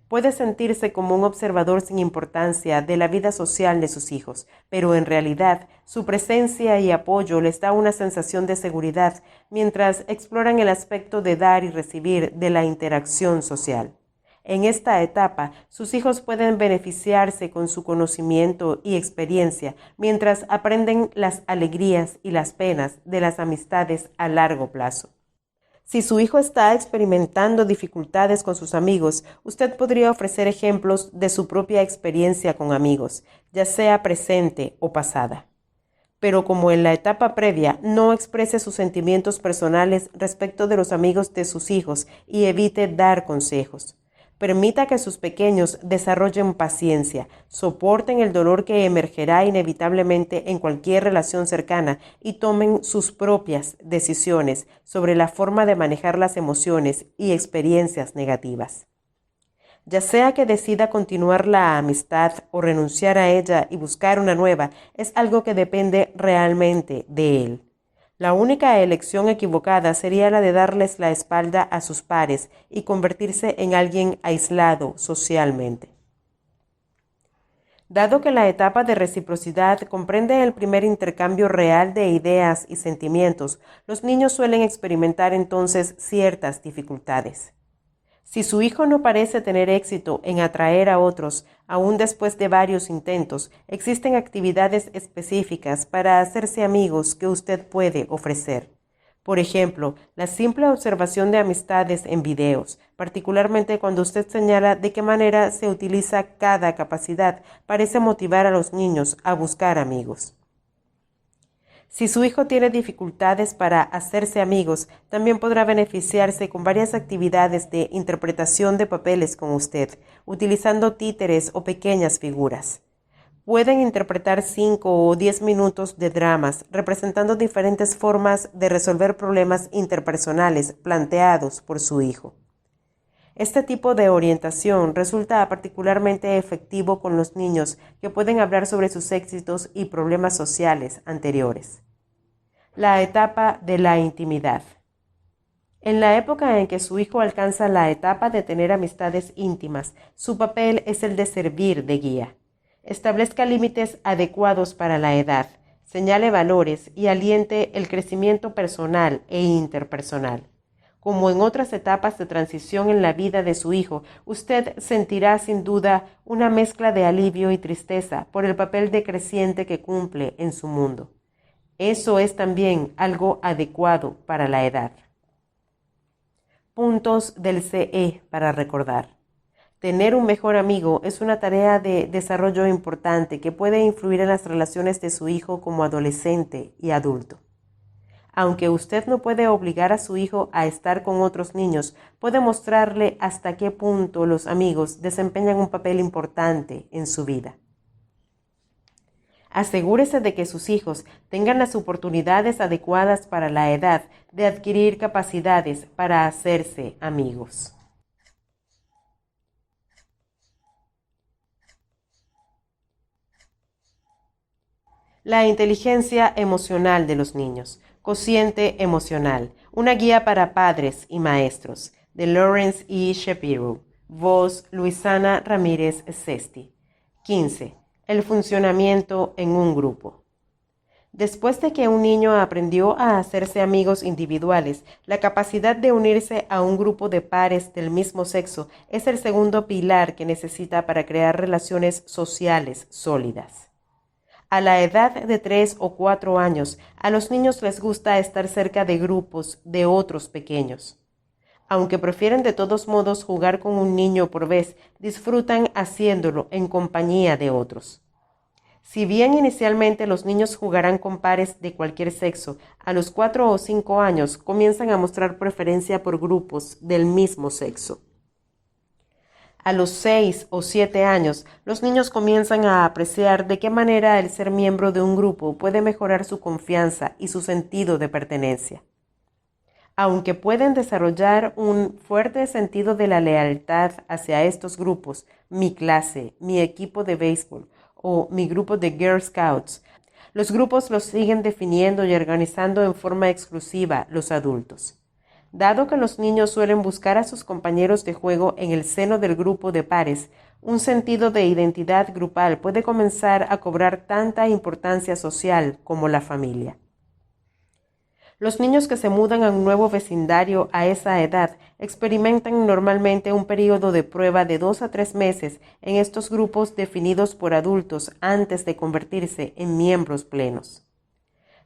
Puede sentirse como un observador sin importancia de la vida social de sus hijos, pero en realidad su presencia y apoyo les da una sensación de seguridad mientras exploran el aspecto de dar y recibir de la interacción social. En esta etapa, sus hijos pueden beneficiarse con su conocimiento y experiencia mientras aprenden las alegrías y las penas de las amistades a largo plazo. Si su hijo está experimentando dificultades con sus amigos, usted podría ofrecer ejemplos de su propia experiencia con amigos, ya sea presente o pasada. Pero como en la etapa previa, no exprese sus sentimientos personales respecto de los amigos de sus hijos y evite dar consejos. Permita que sus pequeños desarrollen paciencia, soporten el dolor que emergerá inevitablemente en cualquier relación cercana y tomen sus propias decisiones sobre la forma de manejar las emociones y experiencias negativas. Ya sea que decida continuar la amistad o renunciar a ella y buscar una nueva, es algo que depende realmente de él. La única elección equivocada sería la de darles la espalda a sus pares y convertirse en alguien aislado socialmente. Dado que la etapa de reciprocidad comprende el primer intercambio real de ideas y sentimientos, los niños suelen experimentar entonces ciertas dificultades. Si su hijo no parece tener éxito en atraer a otros, aún después de varios intentos, existen actividades específicas para hacerse amigos que usted puede ofrecer. Por ejemplo, la simple observación de amistades en videos, particularmente cuando usted señala de qué manera se utiliza cada capacidad, parece motivar a los niños a buscar amigos. Si su hijo tiene dificultades para hacerse amigos, también podrá beneficiarse con varias actividades de interpretación de papeles con usted, utilizando títeres o pequeñas figuras. Pueden interpretar 5 o 10 minutos de dramas, representando diferentes formas de resolver problemas interpersonales planteados por su hijo. Este tipo de orientación resulta particularmente efectivo con los niños que pueden hablar sobre sus éxitos y problemas sociales anteriores. La etapa de la intimidad. En la época en que su hijo alcanza la etapa de tener amistades íntimas, su papel es el de servir de guía. Establezca límites adecuados para la edad, señale valores y aliente el crecimiento personal e interpersonal. Como en otras etapas de transición en la vida de su hijo, usted sentirá sin duda una mezcla de alivio y tristeza por el papel decreciente que cumple en su mundo. Eso es también algo adecuado para la edad. Puntos del CE para recordar. Tener un mejor amigo es una tarea de desarrollo importante que puede influir en las relaciones de su hijo como adolescente y adulto. Aunque usted no puede obligar a su hijo a estar con otros niños, puede mostrarle hasta qué punto los amigos desempeñan un papel importante en su vida. Asegúrese de que sus hijos tengan las oportunidades adecuadas para la edad de adquirir capacidades para hacerse amigos. La inteligencia emocional de los niños. Cociente emocional. Una guía para padres y maestros. De Lawrence E. Shapiro. Voz Luisana Ramírez Sesti. 15. El funcionamiento en un grupo. Después de que un niño aprendió a hacerse amigos individuales, la capacidad de unirse a un grupo de pares del mismo sexo es el segundo pilar que necesita para crear relaciones sociales sólidas. A la edad de 3 o 4 años, a los niños les gusta estar cerca de grupos de otros pequeños. Aunque prefieren de todos modos jugar con un niño por vez, disfrutan haciéndolo en compañía de otros. Si bien inicialmente los niños jugarán con pares de cualquier sexo, a los 4 o 5 años comienzan a mostrar preferencia por grupos del mismo sexo. A los 6 o 7 años, los niños comienzan a apreciar de qué manera el ser miembro de un grupo puede mejorar su confianza y su sentido de pertenencia. Aunque pueden desarrollar un fuerte sentido de la lealtad hacia estos grupos, mi clase, mi equipo de béisbol o mi grupo de Girl Scouts, los grupos los siguen definiendo y organizando en forma exclusiva los adultos. Dado que los niños suelen buscar a sus compañeros de juego en el seno del grupo de pares, un sentido de identidad grupal puede comenzar a cobrar tanta importancia social como la familia. Los niños que se mudan a un nuevo vecindario a esa edad experimentan normalmente un periodo de prueba de 2 a 3 meses en estos grupos definidos por adultos antes de convertirse en miembros plenos.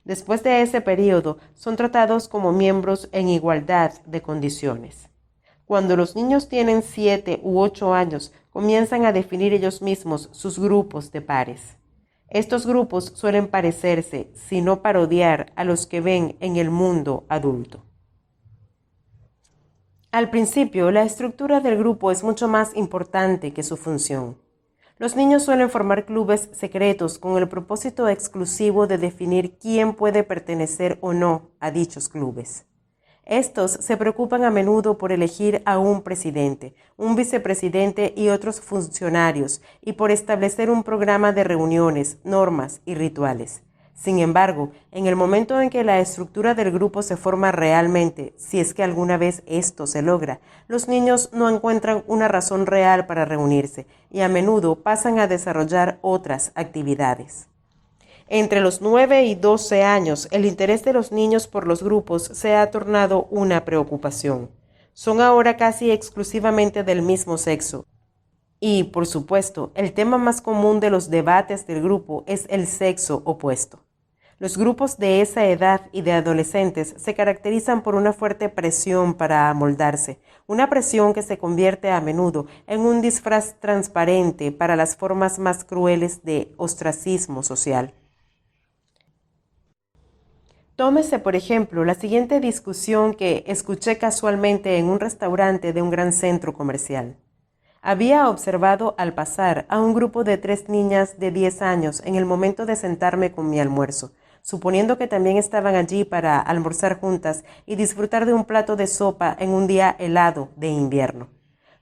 Después de ese periodo, son tratados como miembros en igualdad de condiciones. Cuando los niños tienen 7 u 8 años, comienzan a definir ellos mismos sus grupos de pares. Estos grupos suelen parecerse, si no parodiar, a los que ven en el mundo adulto. Al principio, la estructura del grupo es mucho más importante que su función. Los niños suelen formar clubes secretos con el propósito exclusivo de definir quién puede pertenecer o no a dichos clubes. Estos se preocupan a menudo por elegir a un presidente, un vicepresidente y otros funcionarios, y por establecer un programa de reuniones, normas y rituales. Sin embargo, en el momento en que la estructura del grupo se forma realmente, si es que alguna vez esto se logra, los niños no encuentran una razón real para reunirse y a menudo pasan a desarrollar otras actividades. Entre los 9 y 12 años, el interés de los niños por los grupos se ha tornado una preocupación. Son ahora casi exclusivamente del mismo sexo. Y, por supuesto, el tema más común de los debates del grupo es el sexo opuesto. Los grupos de esa edad y de adolescentes se caracterizan por una fuerte presión para amoldarse, una presión que se convierte a menudo en un disfraz transparente para las formas más crueles de ostracismo social. Tómese, por ejemplo, la siguiente discusión que escuché casualmente en un restaurante de un gran centro comercial. Había observado al pasar a un grupo de 3 niñas de 10 años en el momento de sentarme con mi almuerzo, suponiendo que también estaban allí para almorzar juntas y disfrutar de un plato de sopa en un día helado de invierno.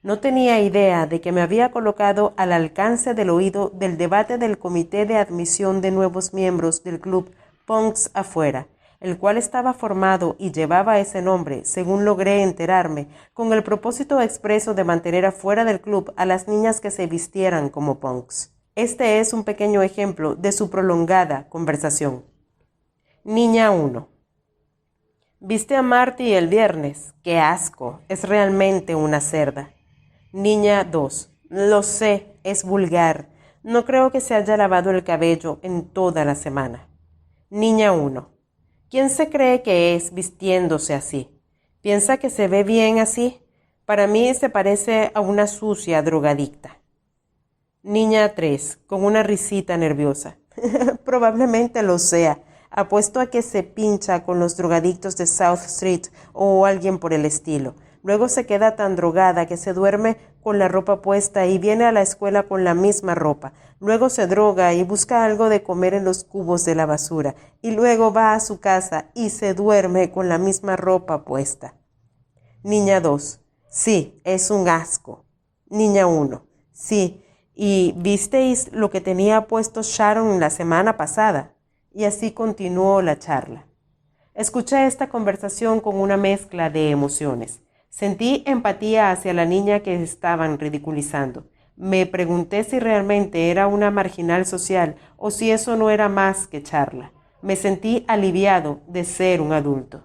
No tenía idea de que me había colocado al alcance del oído del debate del comité de admisión de nuevos miembros del club Punks Afuera, el cual estaba formado y llevaba ese nombre, según logré enterarme, con el propósito expreso de mantener afuera del club a las niñas que se vistieran como punks. Este es un pequeño ejemplo de su prolongada conversación. Niña 1. ¿Viste a Marty el viernes? ¡Qué asco! Es realmente una cerda. Niña 2. Lo sé, es vulgar. No creo que se haya lavado el cabello en toda la semana. Niña 1. ¿Quién se cree que es vistiéndose así? ¿Piensa que se ve bien así? Para mí se parece a una sucia drogadicta. Niña 3, con una risita nerviosa. Probablemente lo sea. Apuesto a que se pincha con los drogadictos de South Street o alguien por el estilo. Luego se queda tan drogada que se duerme con la ropa puesta y viene a la escuela con la misma ropa. Luego se droga y busca algo de comer en los cubos de la basura. Y luego va a su casa y se duerme con la misma ropa puesta. Niña 2. Sí, es un asco. Niña 1. Sí, ¿y visteis lo que tenía puesto Sharon la semana pasada? Y así continuó la charla. Escuché esta conversación con una mezcla de emociones. Sentí empatía hacia la niña que estaban ridiculizando. Me pregunté si realmente era una marginal social o si eso no era más que charla. Me sentí aliviado de ser un adulto.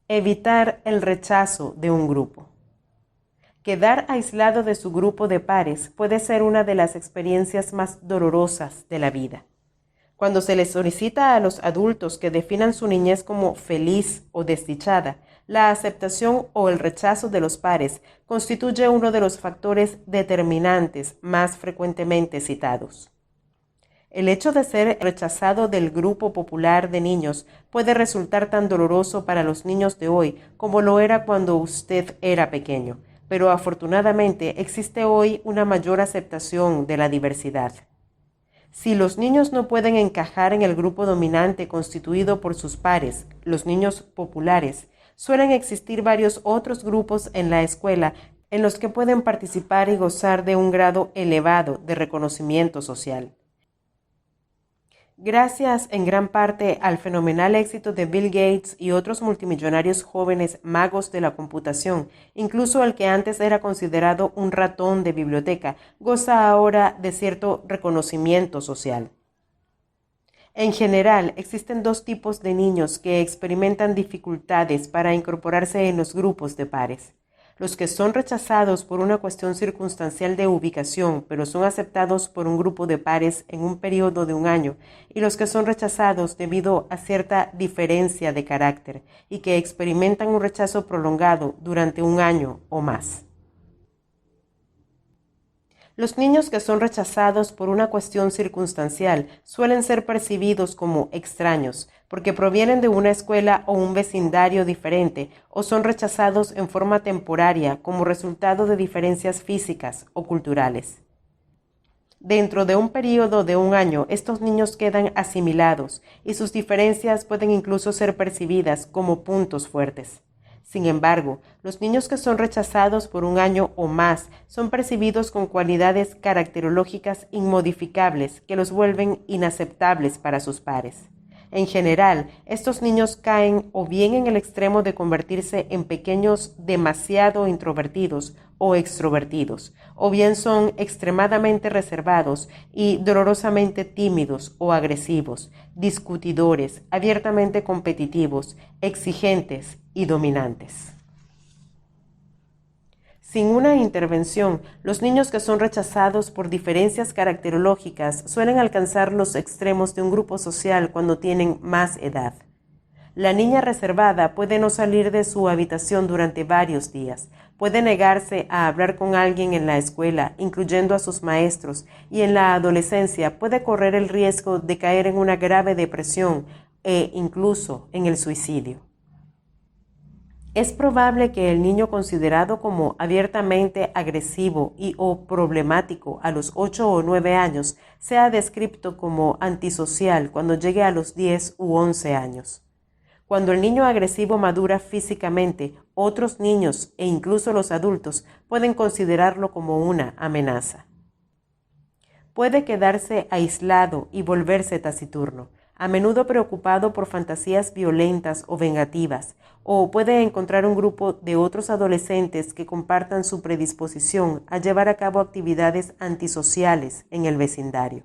Evitar el rechazo de un grupo. Quedar aislado de su grupo de pares puede ser una de las experiencias más dolorosas de la vida. Cuando se les solicita a los adultos que definan su niñez como feliz o desdichada, la aceptación o el rechazo de los pares constituye uno de los factores determinantes más frecuentemente citados. El hecho de ser rechazado del grupo popular de niños puede resultar tan doloroso para los niños de hoy como lo era cuando usted era pequeño, pero afortunadamente existe hoy una mayor aceptación de la diversidad. Si los niños no pueden encajar en el grupo dominante constituido por sus pares, los niños populares, suelen existir varios otros grupos en la escuela en los que pueden participar y gozar de un grado elevado de reconocimiento social. Gracias en gran parte al fenomenal éxito de Bill Gates y otros multimillonarios jóvenes magos de la computación, incluso el que antes era considerado un ratón de biblioteca, goza ahora de cierto reconocimiento social. En general, existen 2 tipos de niños que experimentan dificultades para incorporarse en los grupos de pares. Los que son rechazados por una cuestión circunstancial de ubicación, pero son aceptados por un grupo de pares en un periodo de un año, y los que son rechazados debido a cierta diferencia de carácter y que experimentan un rechazo prolongado durante un año o más. Los niños que son rechazados por una cuestión circunstancial suelen ser percibidos como extraños, porque provienen de una escuela o un vecindario diferente, o son rechazados en forma temporaria como resultado de diferencias físicas o culturales. Dentro de un periodo de un año, estos niños quedan asimilados y sus diferencias pueden incluso ser percibidas como puntos fuertes. Sin embargo, los niños que son rechazados por un año o más son percibidos con cualidades caracterológicas inmodificables que los vuelven inaceptables para sus pares. En general, estos niños caen o bien en el extremo de convertirse en pequeños demasiado introvertidos o extrovertidos, o bien son extremadamente reservados y dolorosamente tímidos o agresivos, discutidores, abiertamente competitivos, exigentes y dominantes. Sin una intervención, los niños que son rechazados por diferencias caracterológicas suelen alcanzar los extremos de un grupo social cuando tienen más edad. La niña reservada puede no salir de su habitación durante varios días, puede negarse a hablar con alguien en la escuela, incluyendo a sus maestros, y en la adolescencia puede correr el riesgo de caer en una grave depresión e incluso en el suicidio. Es probable que el niño considerado como abiertamente agresivo y o problemático a los 8 o 9 años sea descrito como antisocial cuando llegue a los 10 u 11 años. Cuando el niño agresivo madura físicamente, otros niños e incluso los adultos pueden considerarlo como una amenaza. Puede quedarse aislado y volverse taciturno, a menudo preocupado por fantasías violentas o vengativas, o puede encontrar un grupo de otros adolescentes que compartan su predisposición a llevar a cabo actividades antisociales en el vecindario.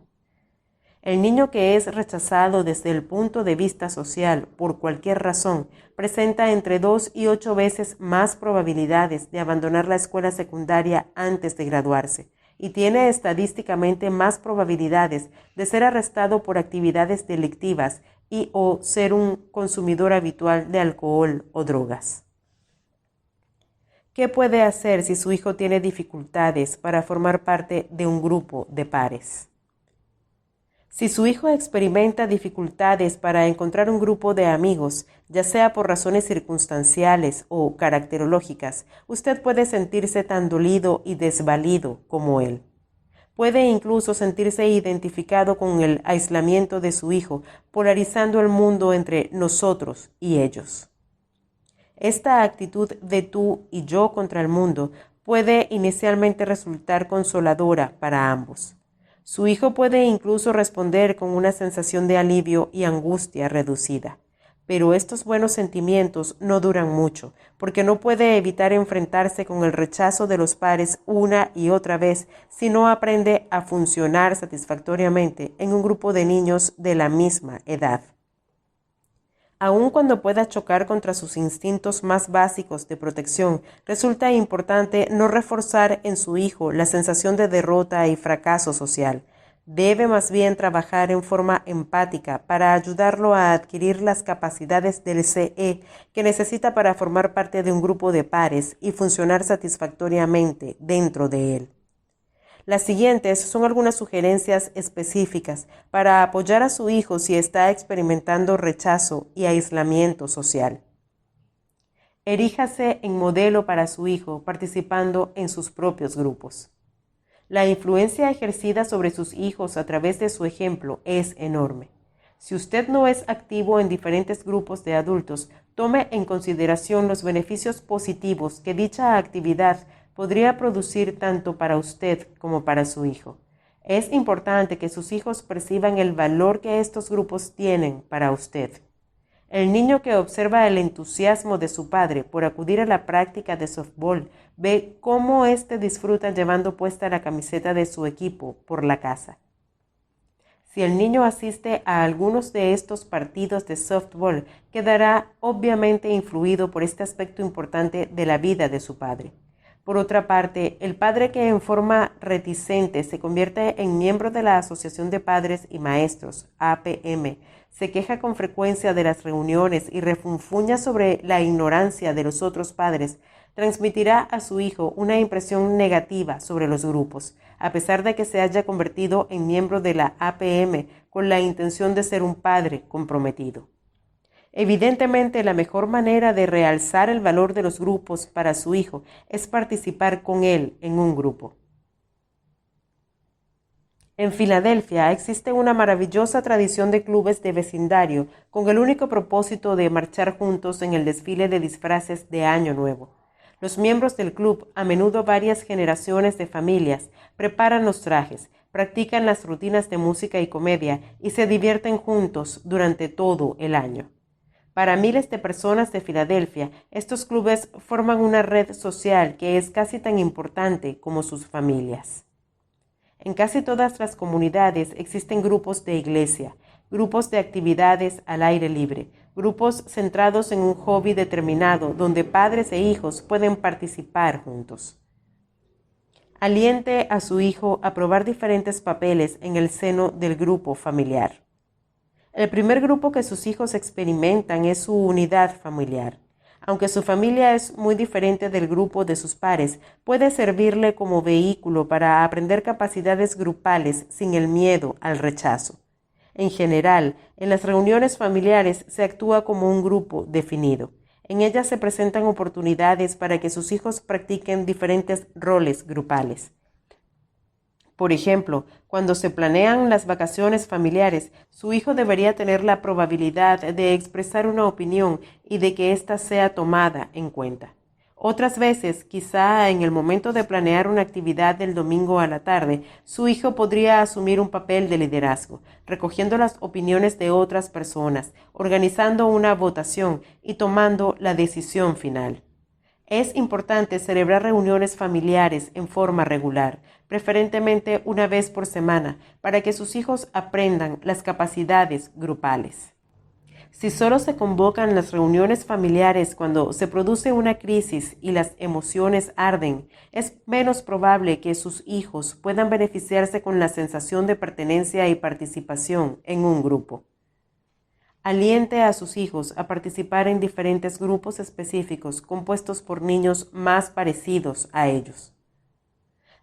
El niño que es rechazado desde el punto de vista social por cualquier razón presenta entre 2 y 8 veces más probabilidades de abandonar la escuela secundaria antes de graduarse, y tiene estadísticamente más probabilidades de ser arrestado por actividades delictivas y o ser un consumidor habitual de alcohol o drogas. ¿Qué puede hacer si su hijo tiene dificultades para formar parte de un grupo de pares? Si su hijo experimenta dificultades para encontrar un grupo de amigos, ya sea por razones circunstanciales o caracterológicas, usted puede sentirse tan dolido y desvalido como él. Puede incluso sentirse identificado con el aislamiento de su hijo, polarizando el mundo entre nosotros y ellos. Esta actitud de tú y yo contra el mundo puede inicialmente resultar consoladora para ambos. Su hijo puede incluso responder con una sensación de alivio y angustia reducida. Pero estos buenos sentimientos no duran mucho, porque no puede evitar enfrentarse con el rechazo de los pares una y otra vez si no aprende a funcionar satisfactoriamente en un grupo de niños de la misma edad. Aun cuando pueda chocar contra sus instintos más básicos de protección, resulta importante no reforzar en su hijo la sensación de derrota y fracaso social. Debe más bien trabajar en forma empática para ayudarlo a adquirir las capacidades del CE que necesita para formar parte de un grupo de pares y funcionar satisfactoriamente dentro de él. Las siguientes son algunas sugerencias específicas para apoyar a su hijo si está experimentando rechazo y aislamiento social. Eríjase en modelo para su hijo participando en sus propios grupos. La influencia ejercida sobre sus hijos a través de su ejemplo es enorme. Si usted no es activo en diferentes grupos de adultos, tome en consideración los beneficios positivos que dicha actividad podría producir tanto para usted como para su hijo. Es importante que sus hijos perciban el valor que estos grupos tienen para usted. El niño que observa el entusiasmo de su padre por acudir a la práctica de softball ve cómo éste disfruta llevando puesta la camiseta de su equipo por la casa. Si el niño asiste a algunos de estos partidos de softball, quedará obviamente influido por este aspecto importante de la vida de su padre. Por otra parte, el padre que en forma reticente se convierte en miembro de la Asociación de Padres y Maestros, APM, se queja con frecuencia de las reuniones y refunfuña sobre la ignorancia de los otros padres, transmitirá a su hijo una impresión negativa sobre los grupos, a pesar de que se haya convertido en miembro de la APM con la intención de ser un padre comprometido. Evidentemente, la mejor manera de realzar el valor de los grupos para su hijo es participar con él en un grupo. En Filadelfia existe una maravillosa tradición de clubes de vecindario con el único propósito de marchar juntos en el desfile de disfraces de Año Nuevo. Los miembros del club, a menudo varias generaciones de familias, preparan los trajes, practican las rutinas de música y comedia y se divierten juntos durante todo el año. Para miles de personas de Filadelfia, estos clubes forman una red social que es casi tan importante como sus familias. En casi todas las comunidades existen grupos de iglesia, grupos de actividades al aire libre, grupos centrados en un hobby determinado donde padres e hijos pueden participar juntos. Aliente a su hijo a probar diferentes papeles en el seno del grupo familiar. El primer grupo que sus hijos experimentan es su unidad familiar. Aunque su familia es muy diferente del grupo de sus pares, puede servirle como vehículo para aprender capacidades grupales sin el miedo al rechazo. En general, en las reuniones familiares se actúa como un grupo definido. En ellas se presentan oportunidades para que sus hijos practiquen diferentes roles grupales. Por ejemplo, cuando se planean las vacaciones familiares, su hijo debería tener la probabilidad de expresar una opinión y de que ésta sea tomada en cuenta. Otras veces, quizá en el momento de planear una actividad del domingo a la tarde, su hijo podría asumir un papel de liderazgo, recogiendo las opiniones de otras personas, organizando una votación y tomando la decisión final. Es importante celebrar reuniones familiares en forma regular, preferentemente una vez por semana, para que sus hijos aprendan las capacidades grupales. Si solo se convocan las reuniones familiares cuando se produce una crisis y las emociones arden, es menos probable que sus hijos puedan beneficiarse con la sensación de pertenencia y participación en un grupo. Aliente a sus hijos a participar en diferentes grupos específicos compuestos por niños más parecidos a ellos.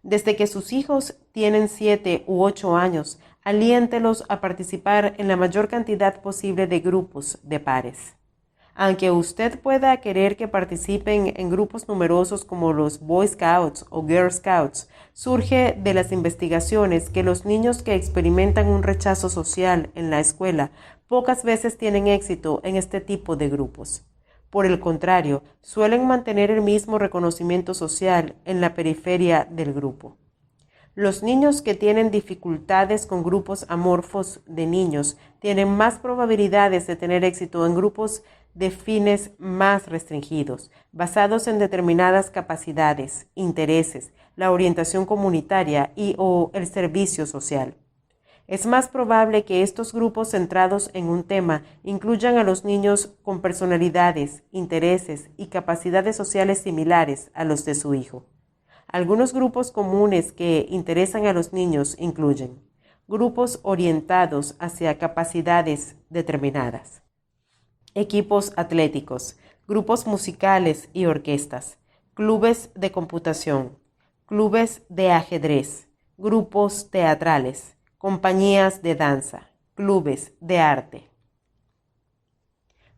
Desde que sus hijos tienen 7 u 8 años, aliéntelos a participar en la mayor cantidad posible de grupos de pares. Aunque usted pueda querer que participen en grupos numerosos como los Boy Scouts o Girl Scouts, surge de las investigaciones que los niños que experimentan un rechazo social en la escuela pocas veces tienen éxito en este tipo de grupos. Por el contrario, suelen mantener el mismo reconocimiento social en la periferia del grupo. Los niños que tienen dificultades con grupos amorfos de niños tienen más probabilidades de tener éxito en grupos de fines más restringidos, basados en determinadas capacidades, intereses, la orientación comunitaria o el servicio social. Es más probable que estos grupos centrados en un tema incluyan a los niños con personalidades, intereses y capacidades sociales similares a los de su hijo. Algunos grupos comunes que interesan a los niños incluyen grupos orientados hacia capacidades determinadas, equipos atléticos, grupos musicales y orquestas, clubes de computación, clubes de ajedrez, grupos teatrales, compañías de danza, clubes de arte.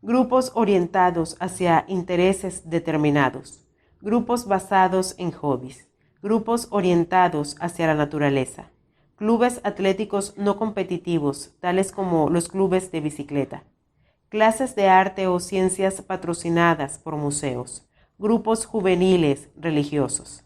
Grupos orientados hacia intereses determinados, grupos basados en hobbies, grupos orientados hacia la naturaleza, clubes atléticos no competitivos, tales como los clubes de bicicleta, clases de arte o ciencias patrocinadas por museos, grupos juveniles religiosos,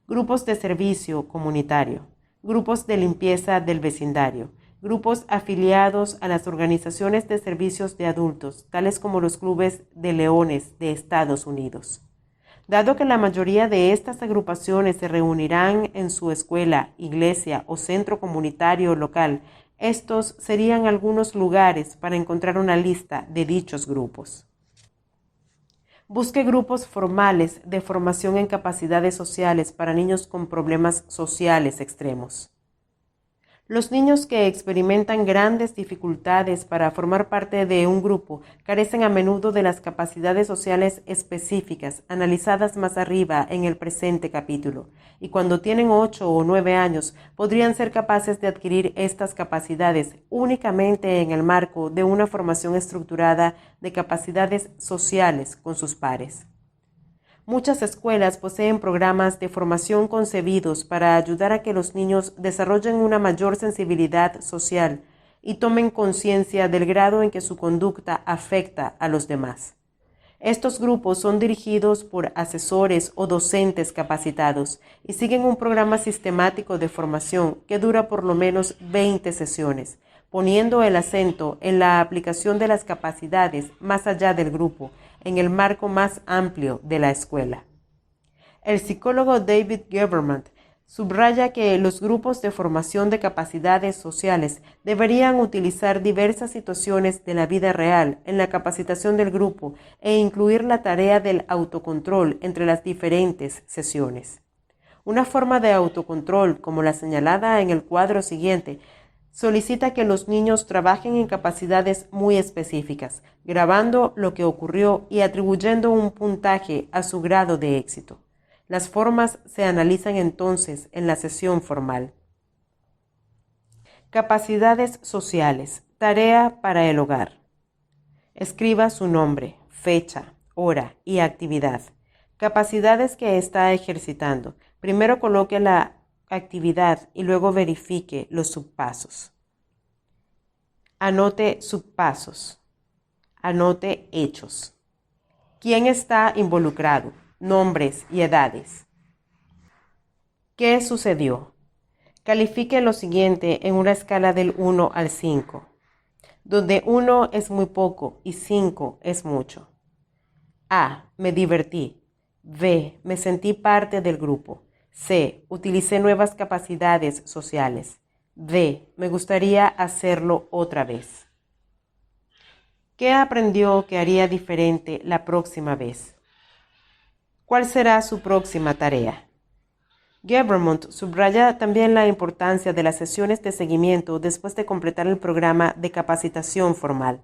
grupos de servicio comunitario, grupos de limpieza del vecindario, grupos afiliados a las organizaciones de servicios de adultos, tales como los clubes de leones de Estados Unidos. Dado que la mayoría de estas agrupaciones se reunirán en su escuela, iglesia o centro comunitario local, estos serían algunos lugares para encontrar una lista de dichos grupos. Busque grupos formales de formación en capacidades sociales para niños con problemas sociales extremos. Los niños que experimentan grandes dificultades para formar parte de un grupo carecen a menudo de las capacidades sociales específicas analizadas más arriba en el presente capítulo, y cuando tienen 8 o 9 años podrían ser capaces de adquirir estas capacidades únicamente en el marco de una formación estructurada de capacidades sociales con sus pares. Muchas escuelas poseen programas de formación concebidos para ayudar a que los niños desarrollen una mayor sensibilidad social y tomen conciencia del grado en que su conducta afecta a los demás. Estos grupos son dirigidos por asesores o docentes capacitados y siguen un programa sistemático de formación que dura por lo menos 20 sesiones, poniendo el acento en la aplicación de las capacidades más allá del grupo, en el marco más amplio de la escuela. El psicólogo David Geverman subraya que los grupos de formación de capacidades sociales deberían utilizar diversas situaciones de la vida real en la capacitación del grupo e incluir la tarea del autocontrol entre las diferentes sesiones. Una forma de autocontrol, como la señalada en el cuadro siguiente, solicita que los niños trabajen en capacidades muy específicas, grabando lo que ocurrió y atribuyendo un puntaje a su grado de éxito. Las formas se analizan entonces en la sesión formal. Capacidades sociales. Tarea para el hogar. Escriba su nombre, fecha, hora y actividad. Capacidades que está ejercitando. Primero coloque la actividad y luego verifique los subpasos. Anote subpasos. Anote hechos. ¿Quién está involucrado? Nombres y edades. ¿Qué sucedió? Califique lo siguiente en una escala del 1 al 5, donde 1 es muy poco y 5 es mucho. A. Me divertí. B. Me sentí parte del grupo. C. Utilicé nuevas capacidades sociales. D. Me gustaría hacerlo otra vez. ¿Qué aprendió que haría diferente la próxima vez? ¿Cuál será su próxima tarea? Geverman subraya también la importancia de las sesiones de seguimiento después de completar el programa de capacitación formal.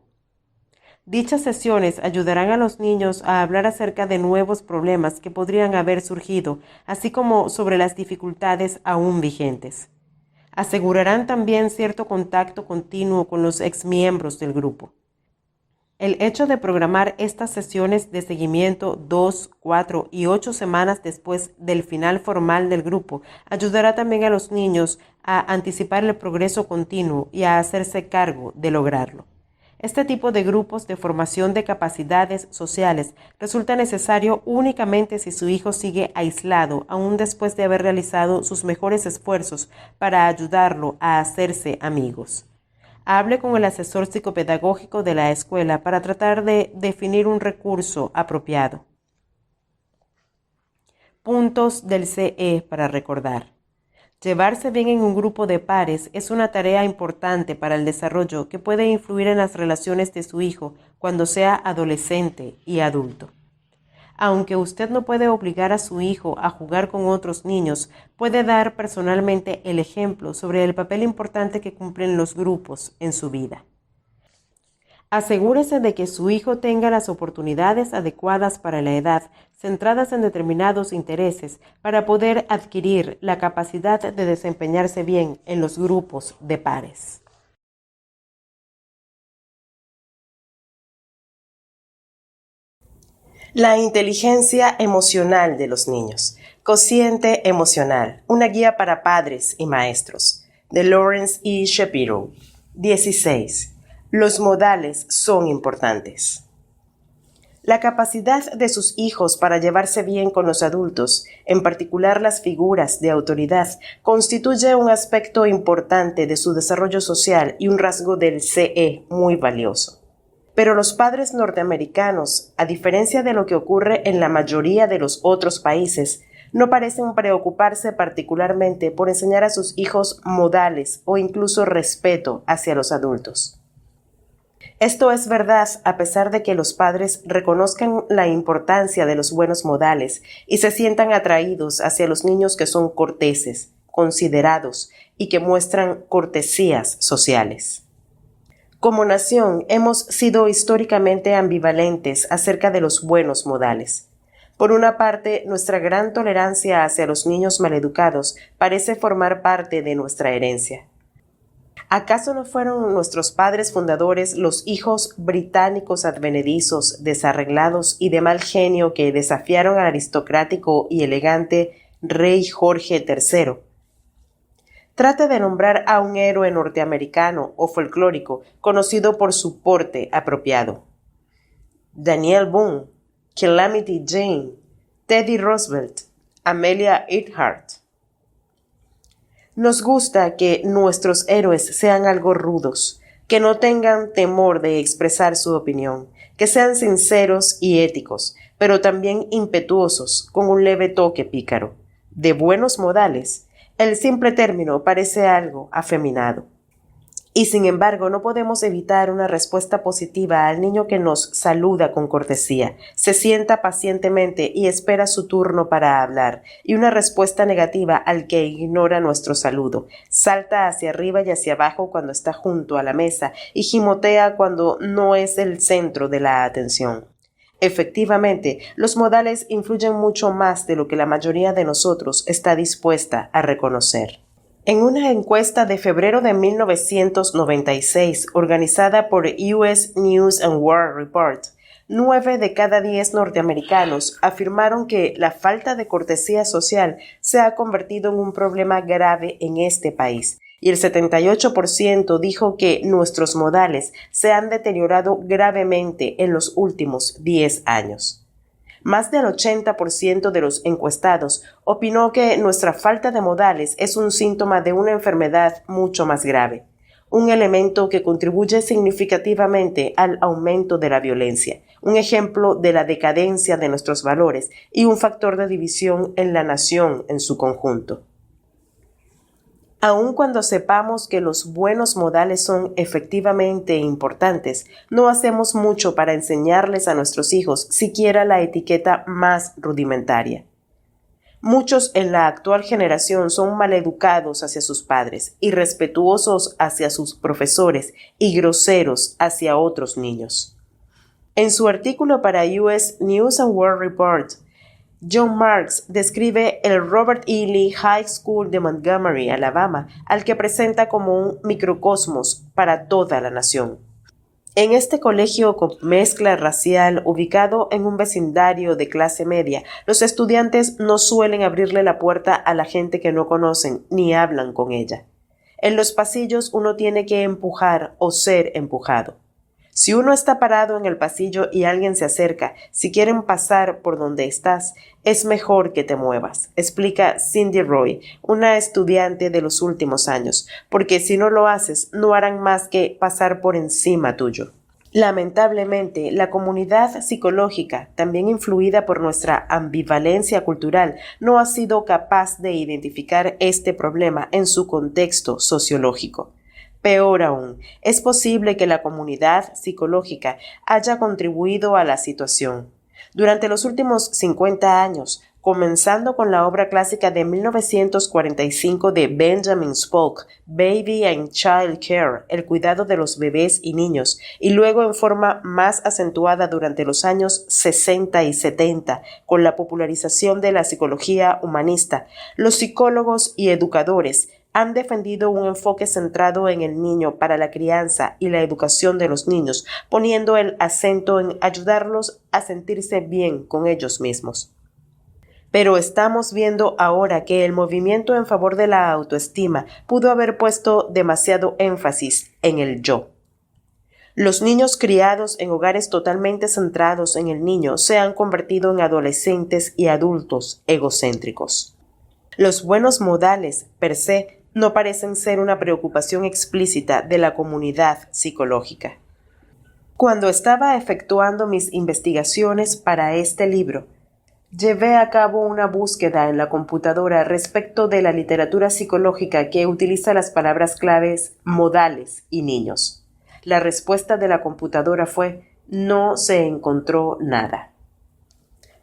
Dichas sesiones ayudarán a los niños a hablar acerca de nuevos problemas que podrían haber surgido, así como sobre las dificultades aún vigentes. Asegurarán también cierto contacto continuo con los exmiembros del grupo. El hecho de programar estas sesiones de seguimiento 2, 4 y 8 semanas después del final formal del grupo ayudará también a los niños a anticipar el progreso continuo y a hacerse cargo de lograrlo. Este tipo de grupos de formación de capacidades sociales resulta necesario únicamente si su hijo sigue aislado aún después de haber realizado sus mejores esfuerzos para ayudarlo a hacerse amigos. Hable con el asesor psicopedagógico de la escuela para tratar de definir un recurso apropiado. Puntos del CE para recordar. Llevarse bien en un grupo de pares es una tarea importante para el desarrollo que puede influir en las relaciones de su hijo cuando sea adolescente y adulto. Aunque usted no puede obligar a su hijo a jugar con otros niños, puede dar personalmente el ejemplo sobre el papel importante que cumplen los grupos en su vida. Asegúrese de que su hijo tenga las oportunidades adecuadas para la edad, centradas en determinados intereses, para poder adquirir la capacidad de desempeñarse bien en los grupos de pares. La inteligencia emocional de los niños. Cociente emocional. Una guía para padres y maestros. De Lawrence E. Shapiro. 16. Los modales son importantes. La capacidad de sus hijos para llevarse bien con los adultos, en particular las figuras de autoridad, constituye un aspecto importante de su desarrollo social y un rasgo del CE muy valioso. Pero los padres norteamericanos, a diferencia de lo que ocurre en la mayoría de los otros países, no parecen preocuparse particularmente por enseñar a sus hijos modales o incluso respeto hacia los adultos. Esto es verdad a pesar de que los padres reconozcan la importancia de los buenos modales y se sientan atraídos hacia los niños que son corteses, considerados y que muestran cortesías sociales. Como nación, hemos sido históricamente ambivalentes acerca de los buenos modales. Por una parte, nuestra gran tolerancia hacia los niños maleducados parece formar parte de nuestra herencia. ¿Acaso no fueron nuestros padres fundadores los hijos británicos advenedizos, desarreglados y de mal genio que desafiaron al aristocrático y elegante rey Jorge III? Trate de nombrar a un héroe norteamericano o folclórico conocido por su porte apropiado. Daniel Boone, Calamity Jane, Teddy Roosevelt, Amelia Earhart. Nos gusta que nuestros héroes sean algo rudos, que no tengan temor de expresar su opinión, que sean sinceros y éticos, pero también impetuosos, con un leve toque pícaro. De buenos modales, el simple término parece algo afeminado. Y sin embargo, no podemos evitar una respuesta positiva al niño que nos saluda con cortesía, se sienta pacientemente y espera su turno para hablar, y una respuesta negativa al que ignora nuestro saludo, salta hacia arriba y hacia abajo cuando está junto a la mesa y gimotea cuando no es el centro de la atención. Efectivamente, los modales influyen mucho más de lo que la mayoría de nosotros está dispuesta a reconocer. En una encuesta de febrero de 1996 organizada por US News and World Report, 9 de cada 10 norteamericanos afirmaron que la falta de cortesía social se ha convertido en un problema grave en este país, y el 78% dijo que nuestros modales se han deteriorado gravemente en los últimos 10 años. Más del 80% de los encuestados opinó que nuestra falta de modales es un síntoma de una enfermedad mucho más grave, un elemento que contribuye significativamente al aumento de la violencia, un ejemplo de la decadencia de nuestros valores y un factor de división en la nación en su conjunto. Aun cuando sepamos que los buenos modales son efectivamente importantes, no hacemos mucho para enseñarles a nuestros hijos siquiera la etiqueta más rudimentaria. Muchos en la actual generación son maleducados hacia sus padres, irrespetuosos hacia sus profesores y groseros hacia otros niños. En su artículo para US News and World Report, John Marks describe el Robert E. Lee High School de Montgomery, Alabama, al que presenta como un microcosmos para toda la nación. En este colegio con mezcla racial, ubicado en un vecindario de clase media, los estudiantes no suelen abrirle la puerta a la gente que no conocen ni hablan con ella. En los pasillos uno tiene que empujar o ser empujado. Si uno está parado en el pasillo y alguien se acerca, si quieren pasar por donde estás, es mejor que te muevas, explica Cindy Roy, una estudiante de los últimos años, porque si no lo haces, no harán más que pasar por encima tuyo. Lamentablemente, la comunidad psicológica, también influida por nuestra ambivalencia cultural, no ha sido capaz de identificar este problema en su contexto sociológico. Peor aún, es posible que la comunidad psicológica haya contribuido a la situación. Durante los últimos 50 años, comenzando con la obra clásica de 1945 de Benjamin Spock, Baby and Child Care, el cuidado de los bebés y niños, y luego en forma más acentuada durante los años 60 y 70, con la popularización de la psicología humanista, los psicólogos y educadores han defendido un enfoque centrado en el niño para la crianza y la educación de los niños, poniendo el acento en ayudarlos a sentirse bien con ellos mismos. Pero estamos viendo ahora que el movimiento en favor de la autoestima pudo haber puesto demasiado énfasis en el yo. Los niños criados en hogares totalmente centrados en el niño se han convertido en adolescentes y adultos egocéntricos. Los buenos modales, per se, no parecen ser una preocupación explícita de la comunidad psicológica. Cuando estaba efectuando mis investigaciones para este libro, llevé a cabo una búsqueda en la computadora respecto de la literatura psicológica que utiliza las palabras claves modales y niños. La respuesta de la computadora fue: no se encontró nada.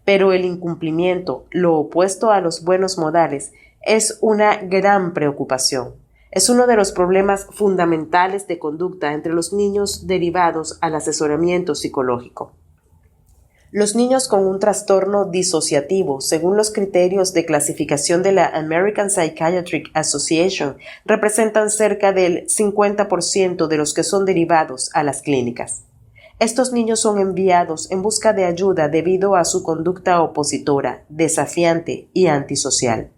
Pero el incumplimiento, lo opuesto a los buenos modales, es una gran preocupación. Es uno de los problemas fundamentales de conducta entre los niños derivados al asesoramiento psicológico. Los niños con un trastorno disociativo, según los criterios de clasificación de la American Psychiatric Association, representan cerca del 50% de los que son derivados a las clínicas. Estos niños son enviados en busca de ayuda debido a su conducta opositora, desafiante y antisocial.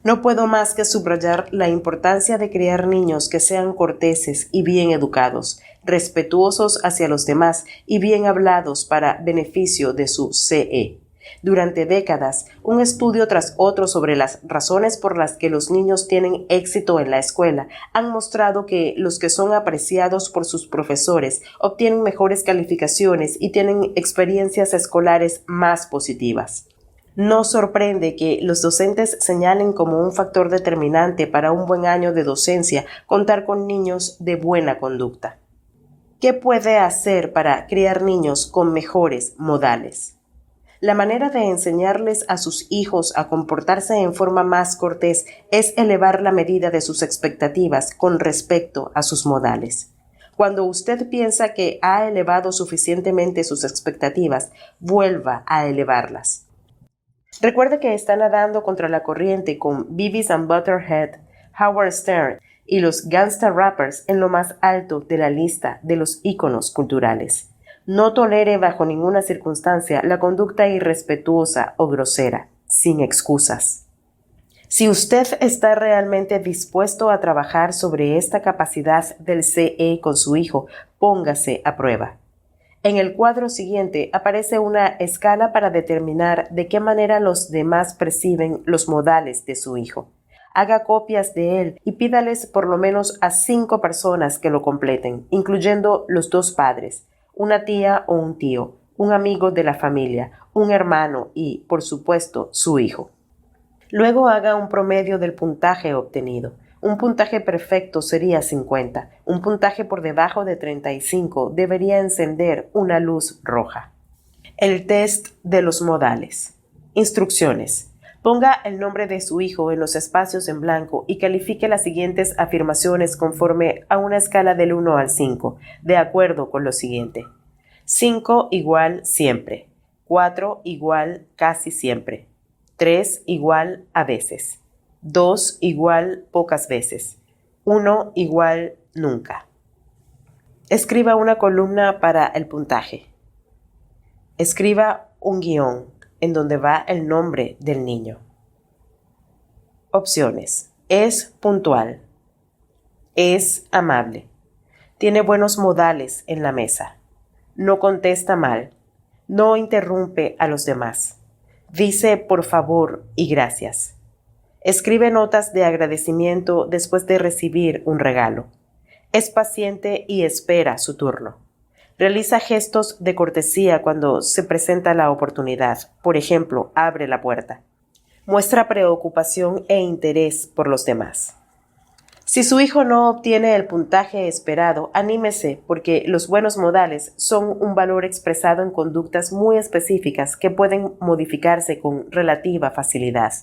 No puedo más que subrayar la importancia de criar niños que sean corteses y bien educados, respetuosos hacia los demás y bien hablados para beneficio de su CE. Durante décadas, un estudio tras otro sobre las razones por las que los niños tienen éxito en la escuela han mostrado que los que son apreciados por sus profesores obtienen mejores calificaciones y tienen experiencias escolares más positivas. No sorprende que los docentes señalen como un factor determinante para un buen año de docencia contar con niños de buena conducta. ¿Qué puede hacer para criar niños con mejores modales? La manera de enseñarles a sus hijos a comportarse en forma más cortés es elevar la medida de sus expectativas con respecto a sus modales. Cuando usted piensa que ha elevado suficientemente sus expectativas, vuelva a elevarlas. Recuerde que está nadando contra la corriente con Beavis and Butthead, Howard Stern y los Gangsta Rappers en lo más alto de la lista de los íconos culturales. No tolere bajo ninguna circunstancia la conducta irrespetuosa o grosera, sin excusas. Si usted está realmente dispuesto a trabajar sobre esta capacidad del CE con su hijo, póngase a prueba. En el cuadro siguiente aparece una escala para determinar de qué manera los demás perciben los modales de su hijo. Haga copias de él y pídales por lo menos a 5 personas que lo completen, incluyendo los 2 padres, una tía o un tío, un amigo de la familia, un hermano y, por supuesto, su hijo. Luego haga un promedio del puntaje obtenido. Un puntaje perfecto sería 50. Un puntaje por debajo de 35 debería encender una luz roja. El test de los modales. Instrucciones. Ponga el nombre de su hijo en los espacios en blanco y califique las siguientes afirmaciones conforme a una escala del 1 al 5, de acuerdo con lo siguiente. 5 igual siempre. 4 igual casi siempre. 3 igual a veces. 2 igual pocas veces. 1 igual nunca. Escriba una columna para el puntaje. Escriba un guión en donde va el nombre del niño. Opciones. Es puntual. Es amable. Tiene buenos modales en la mesa. No contesta mal. No interrumpe a los demás. Dice por favor y gracias. Escribe notas de agradecimiento después de recibir un regalo. Es paciente y espera su turno. Realiza gestos de cortesía cuando se presenta la oportunidad. Por ejemplo, abre la puerta. Muestra preocupación e interés por los demás. Si su hijo no obtiene el puntaje esperado, anímese porque los buenos modales son un valor expresado en conductas muy específicas que pueden modificarse con relativa facilidad.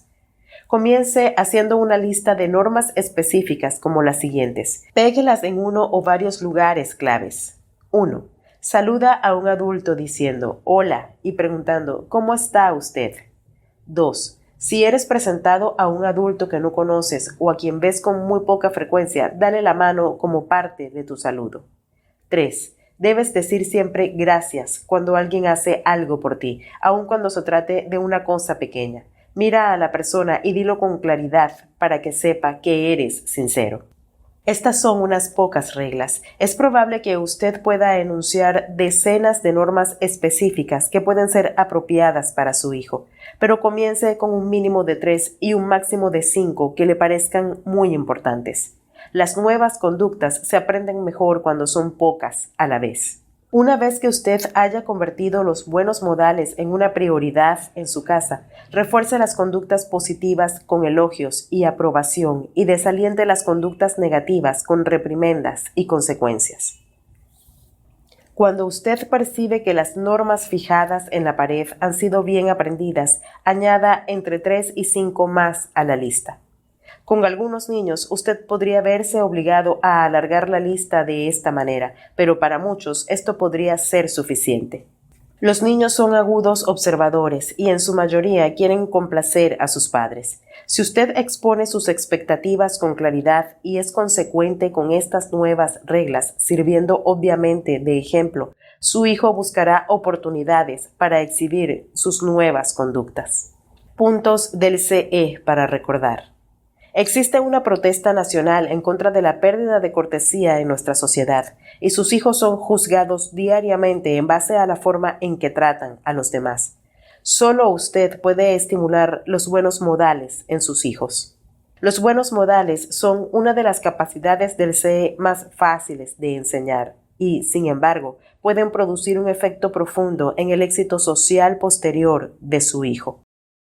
Comience haciendo una lista de normas específicas como las siguientes. Péguelas en uno o varios lugares claves. 1. Saluda a un adulto diciendo hola y preguntando ¿cómo está usted? 2. Si eres presentado a un adulto que no conoces o a quien ves con muy poca frecuencia, dale la mano como parte de tu saludo. 3. Debes decir siempre gracias cuando alguien hace algo por ti, aun cuando se trate de una cosa pequeña. Mira a la persona y dilo con claridad para que sepa que eres sincero. Estas son unas pocas reglas. Es probable que usted pueda enunciar decenas de normas específicas que pueden ser apropiadas para su hijo, pero comience con un mínimo de 3 y un máximo de 5 que le parezcan muy importantes. Las nuevas conductas se aprenden mejor cuando son pocas a la vez. Una vez que usted haya convertido los buenos modales en una prioridad en su casa, refuerce las conductas positivas con elogios y aprobación y desaliente las conductas negativas con reprimendas y consecuencias. Cuando usted percibe que las normas fijadas en la pared han sido bien aprendidas, añada entre 3 y 5 más a la lista. Con algunos niños, usted podría verse obligado a alargar la lista de esta manera, pero para muchos esto podría ser suficiente. Los niños son agudos observadores y en su mayoría quieren complacer a sus padres. Si usted expone sus expectativas con claridad y es consecuente con estas nuevas reglas, sirviendo obviamente de ejemplo, su hijo buscará oportunidades para exhibir sus nuevas conductas. Puntos del CE para recordar. Existe una protesta nacional en contra de la pérdida de cortesía en nuestra sociedad, y sus hijos son juzgados diariamente en base a la forma en que tratan a los demás. Solo usted puede estimular los buenos modales en sus hijos. Los buenos modales son una de las capacidades del CE más fáciles de enseñar y, sin embargo, pueden producir un efecto profundo en el éxito social posterior de su hijo.